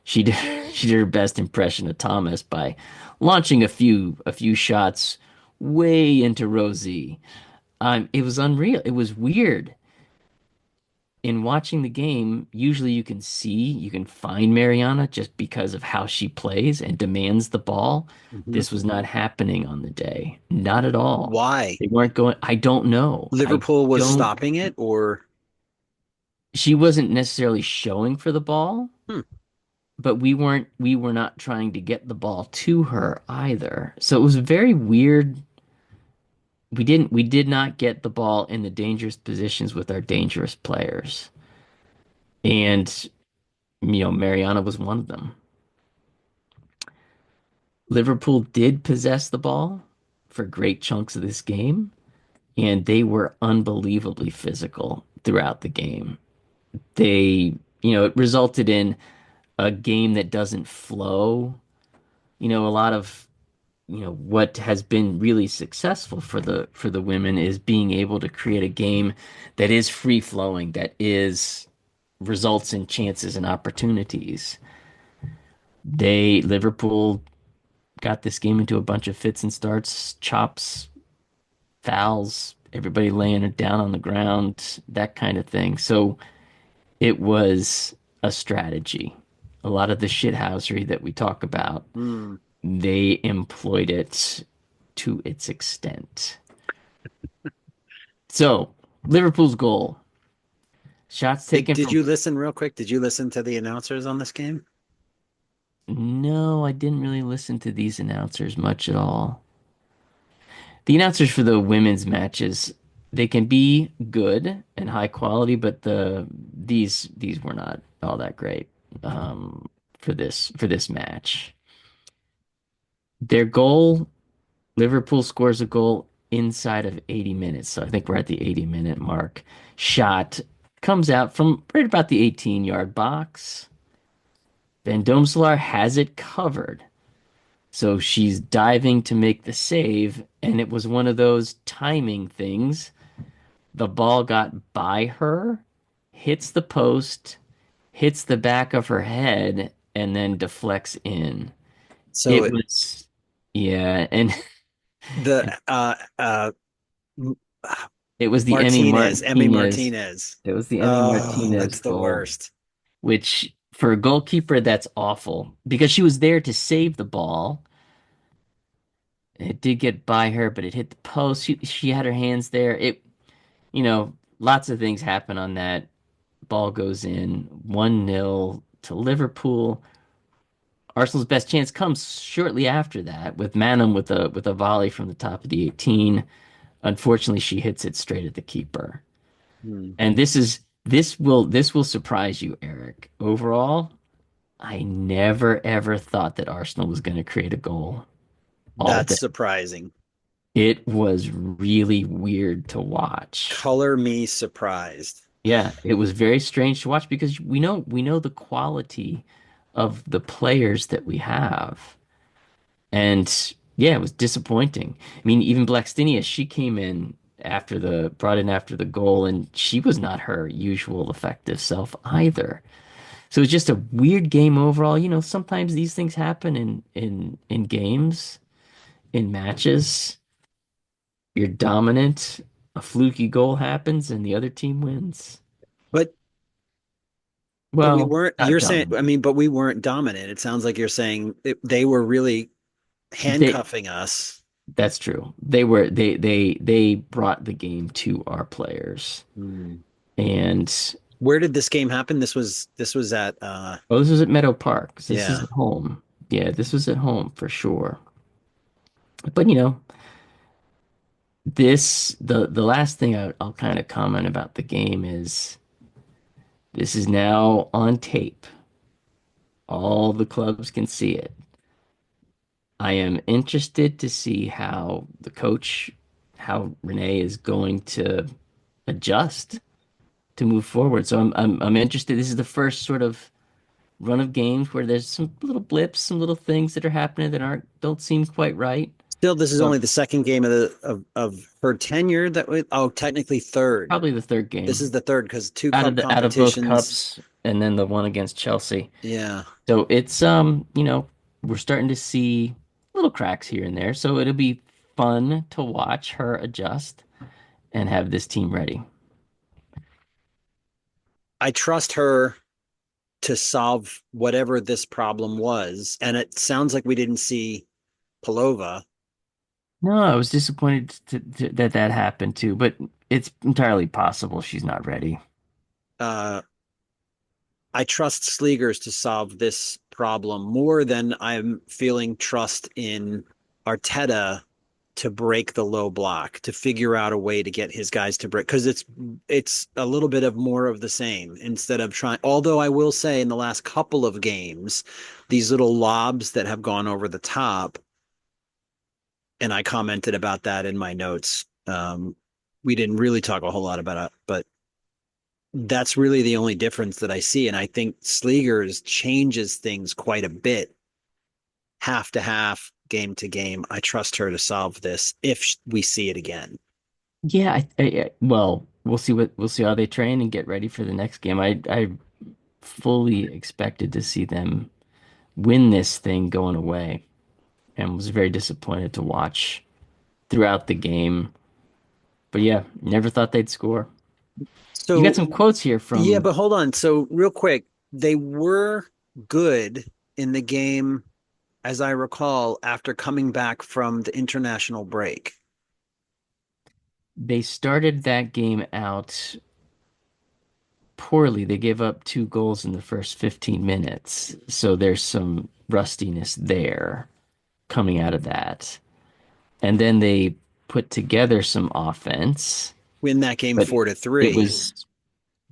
She did she did her best impression of Thomas by launching a few shots way into Rosie. It was unreal. It was weird. In watching the game, usually you can find Mariana just because of how she plays and demands the ball. Mhm. This was not happening on the day. Not at all. Why? They weren't going, I don't know. I Liverpool was don't, stopping it, or she wasn't necessarily showing for the ball, hmm. but we were not trying to get the ball to her either. So it was very weird. We did not get the ball in the dangerous positions with our dangerous players. And Mariana was one of them. Liverpool did possess the ball for great chunks of this game, and they were unbelievably physical throughout the game. It resulted in a game that doesn't flow. A lot of, what has been really successful for the women is being able to create a game that is free flowing, that is results in chances and opportunities. Liverpool got this game into a bunch of fits and starts, chops, fouls, everybody laying it down on the ground, that kind of thing. So it was a strategy. A lot of the shithousery that we talk about, Hmm. they employed it to its extent. So Liverpool's goal, shots taken Did from. you listen real quick? Did you listen to the announcers on this game? No, I didn't really listen to these announcers much at all. The announcers for the women's matches, they can be good and high quality, but these were not all that great for this match. Their goal, Liverpool scores a goal inside of 80 minutes. So I think we're at the 80-minute mark. Shot comes out from right about the 18-yard box. Van Domselaar has it covered. So she's diving to make the save, and it was one of those timing things. The ball got by her, hits the post, hits the back of her head, and then deflects in. So It was, yeah, and the it was the Martinez, Emmy Martinez. It was the Emmy Oh, Martinez that's the goal, worst. which For a goalkeeper, that's awful because she was there to save the ball. It did get by her, but it hit the post. She had her hands there. Lots of things happen on that. Ball goes in 1-0 to Liverpool. Arsenal's best chance comes shortly after that with Manum with a volley from the top of the 18. Unfortunately, she hits it straight at the keeper. Hmm. And this will surprise you, Eric. Overall, I never ever thought that Arsenal was going to create a goal all That's day. surprising. It was really weird to watch. Color me surprised. Yeah, it was very strange to watch because we know the quality of the players that we have. And yeah, it was disappointing. I mean, even Blackstenia, she came in brought in after the goal, and she was not her usual effective self either. So it's just a weird game overall. Sometimes these things happen in games, in matches. You're dominant, a fluky goal happens, and the other team wins. But we Well, weren't, not you're saying, dominant. I mean, but we weren't dominant. It sounds like you're saying they were really They handcuffing us. That's true. They brought the game to our players. Hmm. And Where did this game happen? This was at oh, this was at Meadow Park. This is yeah. at home. Yeah, this was at home for sure. But the last thing I'll kind of comment about the game is this is now on tape. All the clubs can see it. I am interested to see how Renee is going to adjust to move forward. So I'm interested. This is the first sort of run of games where there's some little blips, some little things that are happening that don't seem quite right. Still, this is So only the second game of of her tenure that we, oh, technically third. probably the third This is game the third because two out of cup the out of both competitions. cups, and then the one against Chelsea. Yeah. So it's we're starting to see little cracks here and there. So it'll be fun to watch her adjust and have this team ready. I trust her to solve whatever this problem was. And it sounds like we didn't see Palova. No, I was disappointed that happened too, but it's entirely possible she's not ready. Uh, I trust Sleegers to solve this problem more than I'm feeling trust in Arteta to break the low block, to figure out a way to get his guys to break because it's a little bit of more of the same instead of trying. Although I will say in the last couple of games, these little lobs that have gone over the top, and I commented about that in my notes. We didn't really talk a whole lot about it, but that's really the only difference that I see. And I think Sleegers changes things quite a bit, half to half, game to game. I trust her to solve this if we see it again. Yeah, well, we'll see how they train and get ready for the next game. I fully expected to see them win this thing going away, and was very disappointed to watch throughout the game. But yeah, never thought they'd score. You got So, some quotes here yeah, from. but hold on. So, real quick, they were good in the game, as I recall, after coming back from the international break. They started that game out poorly. They gave up 2 goals in the first 15 minutes, so there's some rustiness there coming out of that. And then they put together some offense, Win that game but 4-3. it was,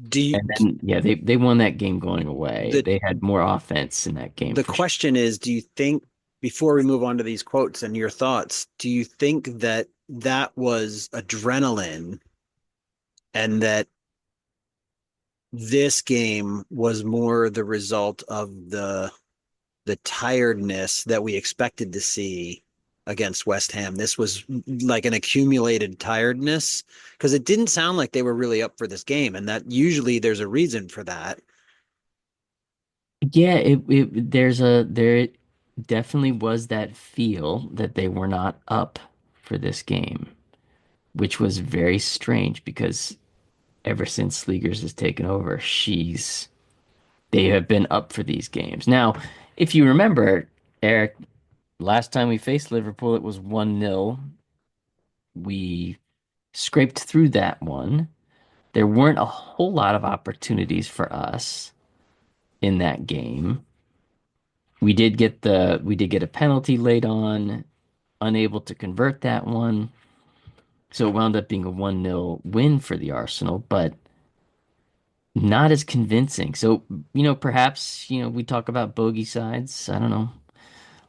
Do you, and then yeah, they won that game going away. the They had more offense in that game the for sure. question is, do you think, before we move on to these quotes and your thoughts, do you think that that was adrenaline and that this game was more the result of the tiredness that we expected to see against West Ham? This was like an accumulated tiredness because it didn't sound like they were really up for this game, and that usually there's a reason for that. Yeah, there definitely was that feel that they were not up for this game, which was very strange because ever since Sleegers has taken over, she's They have been up for these games. Now, if you remember, Eric, last time we faced Liverpool, it was 1-0. We scraped through that one. There weren't a whole lot of opportunities for us in that game. We did get a penalty late on, unable to convert that one. So it wound up being a 1-0 win for the Arsenal, but not as convincing. So, perhaps, we talk about bogey sides. I don't know.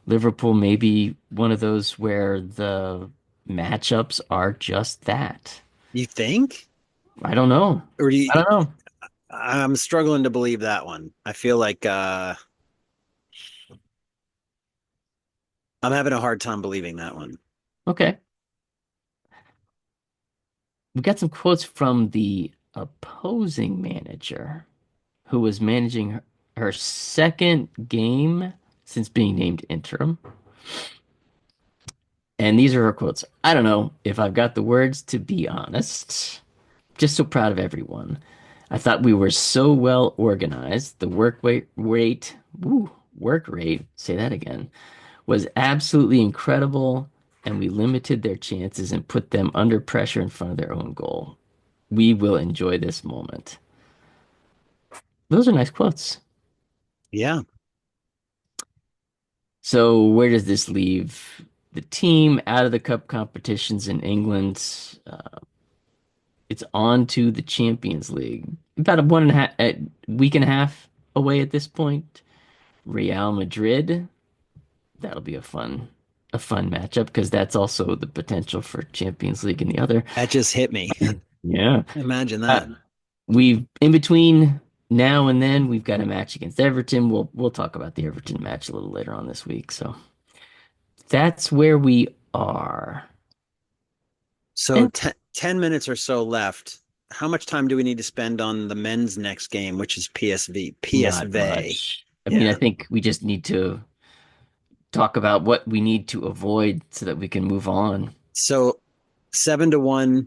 Liverpool may be one of those where the matchups are just that. You think? I don't know. Or do I you, don't know. I'm struggling to believe that one. I feel like I'm having a hard time believing that one. Okay. We got some quotes from the opposing manager who was managing her second game since being named interim. And these are her quotes. I don't know if I've got the words to be honest. Just so proud of everyone. I thought we were so well organized. The work rate, say that again, was absolutely incredible, and we limited their chances and put them under pressure in front of their own goal. We will enjoy this moment. Those are nice quotes. Yeah. So, where does this leave the team out of the cup competitions in England? It's on to the Champions League. About a week and a half away at this point. Real Madrid. That'll be a fun matchup because that's also the potential for Champions League in the other. That just hit me. Yeah. Imagine Uh, that. we've in between now and then we've got a match against Everton. We'll talk about the Everton match a little later on this week. So that's where we are. So And 10 minutes or so left. How much time do we need to spend on the men's next game, which is PSV? not PSV. much. I mean, I Yeah. think we just need to talk about what we need to avoid so that we can move on. So 7-1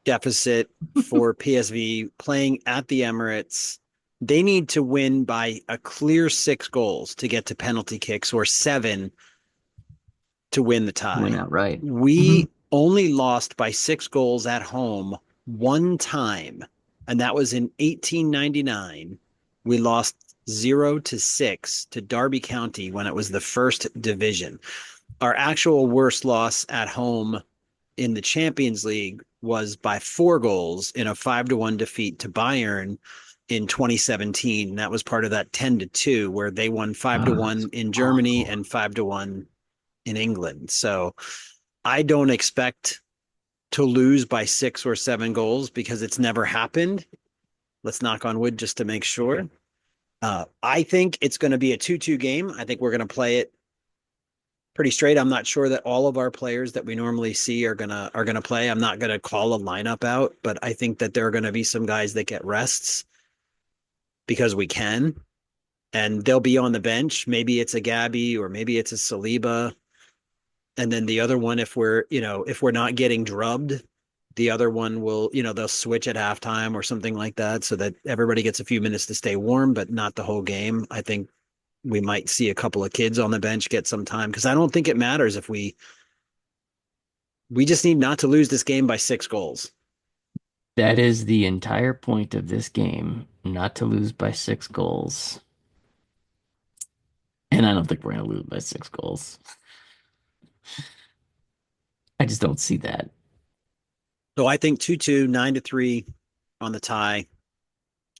deficit for PSV playing at the Emirates. They need to win by a clear 6 goals to get to penalty kicks or 7 to win the Win tie. outright. Hmm. We only lost by 6 goals at home one time, and that was in 1899. We lost 0-6 to Derby County when it was the first division. Our actual worst loss at home in the Champions League was by 4 goals in a 5-1 defeat to Bayern in 2017. That was part of that 10-2 where they won 5 to Oh, that's 1 in Germany awful. and 5-1 in England. So I don't expect to lose by 6 or 7 goals because it's never happened. Let's knock on wood just to make sure. I think it's going to be a 2-2 game. I think we're going to play it pretty straight. I'm not sure that all of our players that we normally see are gonna play. I'm not gonna call a lineup out, but I think that there are gonna be some guys that get rests because we can, and they'll be on the bench. Maybe it's a Gabby or maybe it's a Saliba, and then the other one, if we're not getting drubbed, the other one will, they'll switch at halftime or something like that, so that everybody gets a few minutes to stay warm, but not the whole game. I think we might see a couple of kids on the bench get some time because I don't think it matters if we just need not to lose this game by 6 goals. That is the entire point of this game, not to lose by 6 goals. And I don't think we're going to lose by 6 goals. I just don't see that. So I think 2-2, 9-3 on the tie.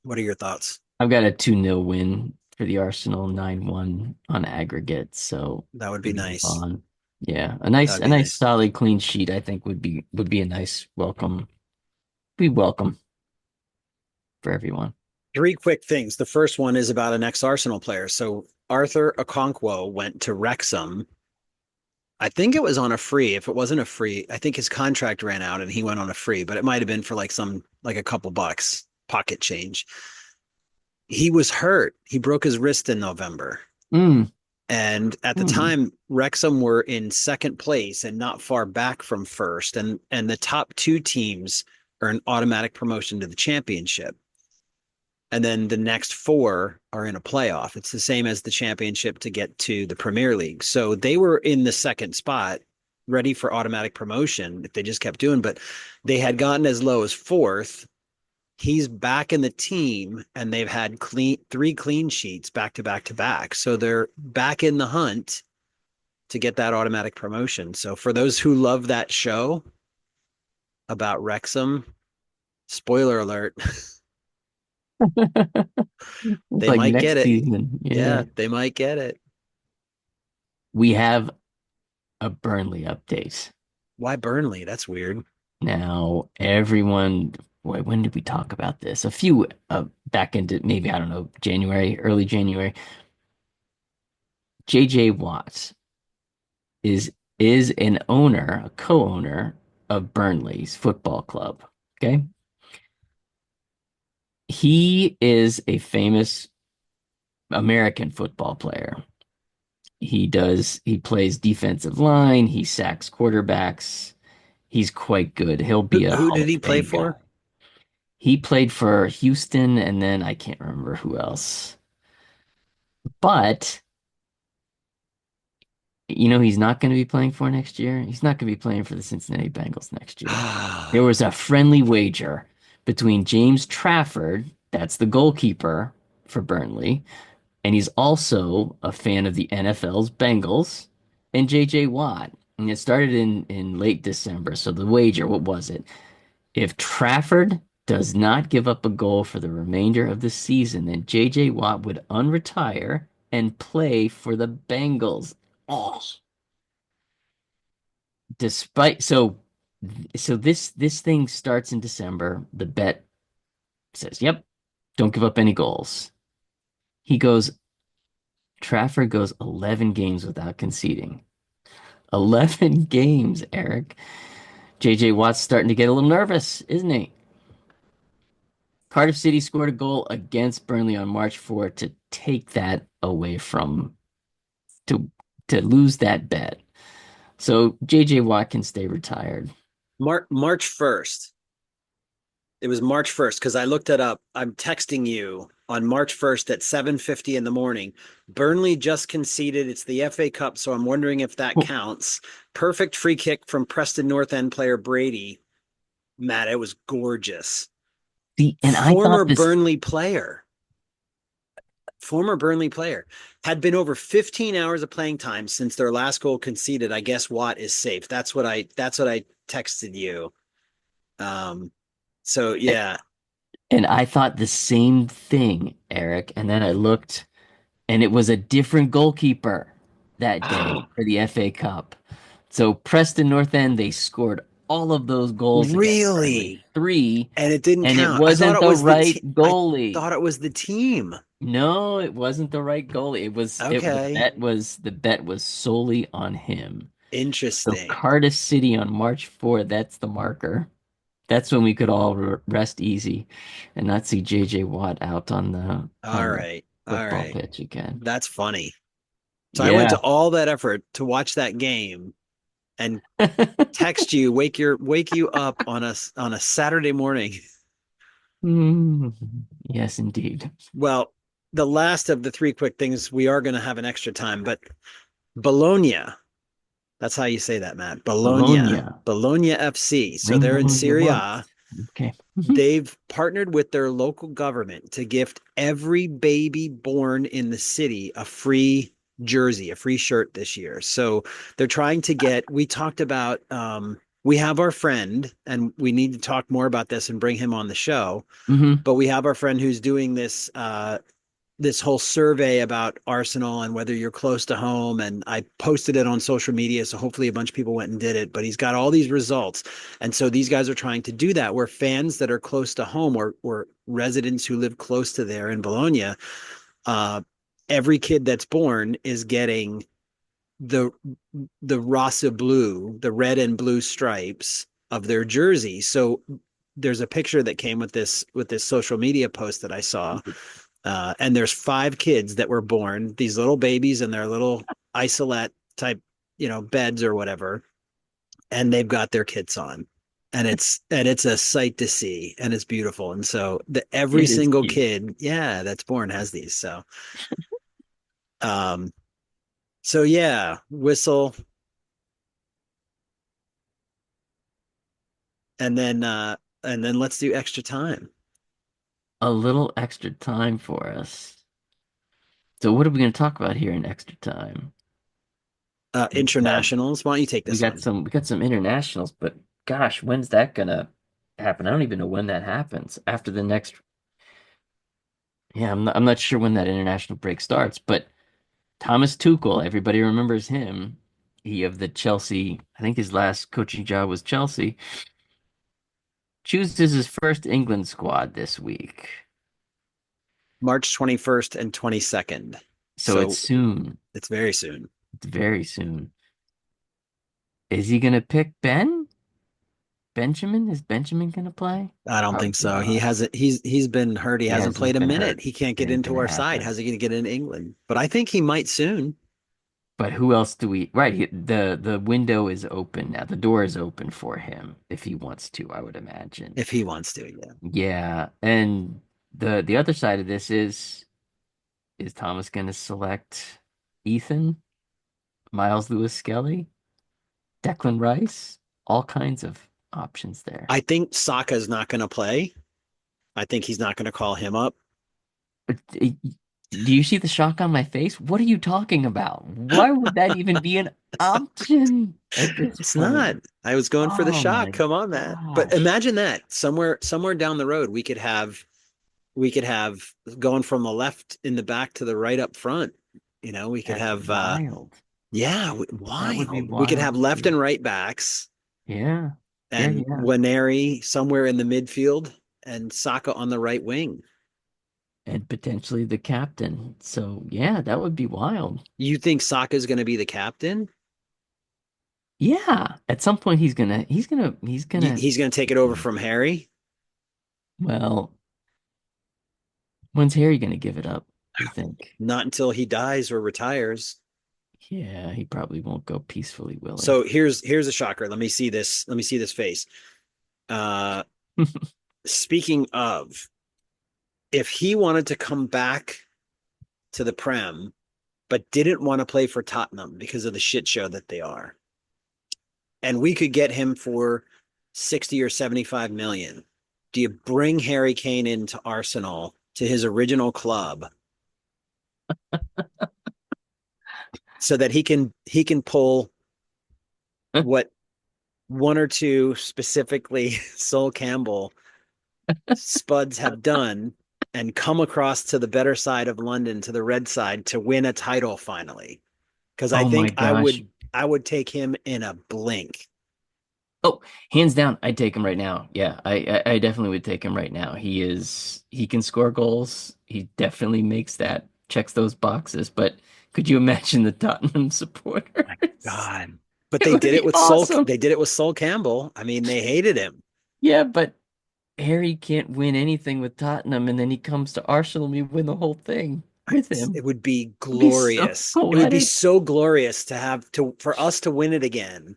What are your thoughts? I've got a 2-0 win for the Arsenal, 9-1 on aggregate, so That would we be can move nice. on. Yeah, a That nice would a be nice nice. solid clean sheet I think would be a nice welcome. Be welcome for everyone. 3 quick things. The first one is about an ex-Arsenal player. So Arthur Okonkwo went to Wrexham. I think it was on a free. If it wasn't a free, I think his contract ran out and he went on a free, but it might have been for like a couple bucks, pocket change. He was hurt. He broke his wrist in November. Mm, And at the mm. time, Wrexham were in second place and not far back from first. And the top 2 teams are an automatic promotion to the championship. and then the next four are in a playoff. It's the same as the championship to get to the Premier League. So they were in the second spot, ready for automatic promotion if they just kept doing, but they had gotten as low as fourth. He's back in the team and they've had three clean sheets back to back to back. So they're back in the hunt to get that automatic promotion. So for those who love that show about Wrexham, spoiler alert, It's they like might get next it. season. Yeah, Yeah. they might get it. We have a Burnley update. Why Burnley? That's weird. Now, everyone, when did we talk about this? A few back into maybe, I don't know, January, early January. JJ Watt is an owner, a co-owner of Burnley's football club. Okay. He is a famous American football player. He plays defensive line, he sacks quarterbacks. He's quite good. He'll Who, be a who Hall did he of play Fame guy. for? He played for Houston and then I can't remember who else. But he's not going to be playing for next year. He's not going to be playing for the Cincinnati Bengals next year. There was a friendly wager between James Trafford, that's the goalkeeper for Burnley, and he's also a fan of the NFL's Bengals, and JJ Watt. And it started in late December. So the wager, what was it? If Trafford does not give up a goal for the remainder of the season, then JJ Watt would unretire and play for the Bengals. Oh, despite so this thing starts in December. The bet says, "Yep, don't give up any goals." He goes Trafford goes 11 games without conceding. 11 games, Eric. JJ Watt's starting to get a little nervous, isn't he? Cardiff City scored a goal against Burnley on March 4th to take that away from to lose that bet. So JJ Watt can stay retired. March 1st. It was March 1st because I looked it up. I'm texting you on March 1st at 7:50 in the morning. Burnley just conceded. It's the FA Cup, so I'm wondering if that Well, counts. Perfect free kick from Preston North End player Brady. Matt, it was gorgeous. see, and I Former thought this. Burnley player. Former Burnley player had been over 15 hours of playing time since their last goal conceded. I guess Watt is safe. That's what I texted you. So yeah. And I thought the same thing, Eric. And then I looked, and it was a different goalkeeper that day for the FA Cup. So Preston North End, they scored all of those goals against Burnley, Really? three, And it didn't and it count. I thought wasn't it the was the right I goalie. thought it was the team. No, it wasn't the right goalie. The Okay. bet was solely on him. So Interesting. Cardiff City on March 4th, that's the marker. That's when we could all rest easy and not see JJ Watt out on the All right. All football right. pitch again. That's funny. So I went Yeah. to all that effort to watch that game and text you, wake you up on a Saturday morning. Mm, yes, indeed. Well, the last of the three quick things, we are going to have an extra time, but Bologna, that's how you say that, Matt. Bologna. Bologna. Bologna FC. So Ring they're in Bologna Serie once. A. Okay. They've partnered with their local government to gift every baby born in the city a free jersey, a free shirt this year. So they're trying to we talked about, we have our friend, and we need to talk more about this and bring him on the show. Hmm. But we have our friend who's doing this whole survey about Arsenal and whether you're close to home. And I posted it on social media. So hopefully a bunch of people went and did it, but he's got all these results. And so these guys are trying to do that where fans that are close to home or residents who live close to there in Bologna, uh, every kid that's born is getting the rasa blue, the red and blue stripes of their jersey. So there's a picture that came with this social media post that I saw, and there's 5 kids that were born, these little babies in their little isolette type, beds or whatever, and they've got their kits on. and it's a sight to see, and it's beautiful. And so every It is single cute. kid, yeah, that's born has these. Um, so yeah, whistle, and then let's do extra time. A little extra time for us. So what are we going to talk about here in extra time? We got Internationals. Why don't you take we this got one? some internationals, but gosh, when's that gonna happen? I don't even know when that happens. After the next, yeah, I'm not sure when that international break starts, but Thomas Tuchel, everybody remembers him. He of the Chelsea, I think his last coaching job was Chelsea, chooses his first England squad this week. March 21st and 22nd. So it's So soon. it's very soon. It's very soon. Is he gonna pick Ben? Benjamin? Is Benjamin gonna play? I don't think Probably so. He not. hasn't. He's been hurt. He Yeah, hasn't he's played a been minute. hurt. He can't It get ain't into gonna our side. happen. How's he going to get in England? But I think he might soon But who else do we? Right, the window is open now. The door is open for him if he wants to, I would imagine. if he wants to. Yeah. Yeah, and the other side of this is Thomas going to select Ethan, Miles Lewis Skelly, Declan Rice, all kinds of options there. I think Saka's not going to play. I think he's not going to call him up. But do you see the shock on my face? What are you talking about? Why would that even be an option at this It's not. point? I was going for the Oh shock. my Come on, Matt. But gosh. imagine that somewhere down the road, we could have going from the left in the back to the right up front. We could That's have wild. yeah, That would be wild. We could wild have to left see. and right backs Yeah. Yeah, and yeah. Waneri somewhere in the midfield and Saka on the right wing. And potentially the captain. So yeah, that would be wild. You think Saka's going to be the captain? Yeah. At some point he's gonna He's going to take it over from Harry? well, when's Harry gonna give it up, you think? Not until he dies or retires. Yeah, he probably won't go peacefully, will he? So here's a shocker. Let me see this. Let me see this face. Uh, Speaking of, if he wanted to come back to the Prem, but didn't want to play for Tottenham because of the shit show that they are, and we could get him for 60 or 75 million, do you bring Harry Kane into Arsenal to his original club so that he can pull what one or two, specifically Sol Campbell spuds, have done, and come across to the better side of London, to the red side, to win a title finally? Because I Oh my think I gosh. would I would take him in a blink. Oh, hands down, I'd take him right now. Yeah, I definitely would take him right now. He can score goals. He definitely makes that, checks those boxes. But could you imagine the Tottenham supporters? God. But It would be awesome. They did it with Sol Campbell. I mean, they hated him. Yeah, but Harry can't win anything with Tottenham, and then he comes to Arsenal and we win the whole thing with him. It would be It'd be so glorious. It would be poetic so glorious to have to for us to win it again,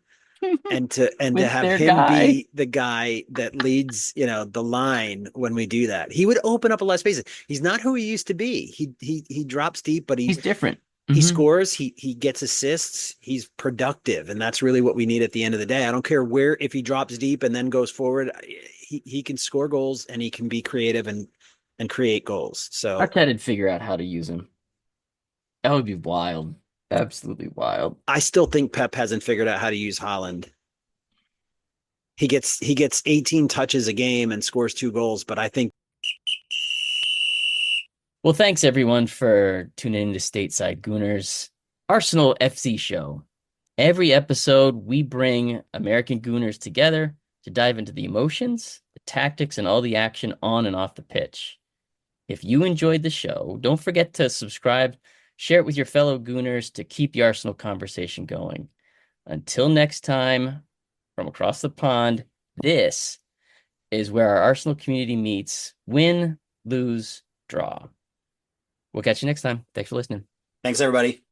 and to with have their him guy. be the guy that leads, the line when we do that. He would open up a lot of spaces. He's not who he used to be. He drops deep, but he He's different. he Hmm. scores, he gets assists, he's productive, and that's really what we need at the end of the day. I don't care where, if he drops deep and then goes forward, he can score goals and he can be creative and create goals. So Arteta'd figure out how to use him. That would be wild. Absolutely wild. I still think Pep hasn't figured out how to use Holland. He gets 18 touches a game and scores 2 goals, but I think Well, thanks everyone for tuning in to Stateside Gooners Arsenal FC show. Every episode, we bring American Gooners together to dive into the emotions, the tactics, and all the action on and off the pitch. If you enjoyed the show, don't forget to subscribe, share it with your fellow Gooners to keep the Arsenal conversation going. Until next time, from across the pond, this is where our Arsenal community meets: win, lose, draw. We'll catch you next time. Thanks for listening. thanks everybody.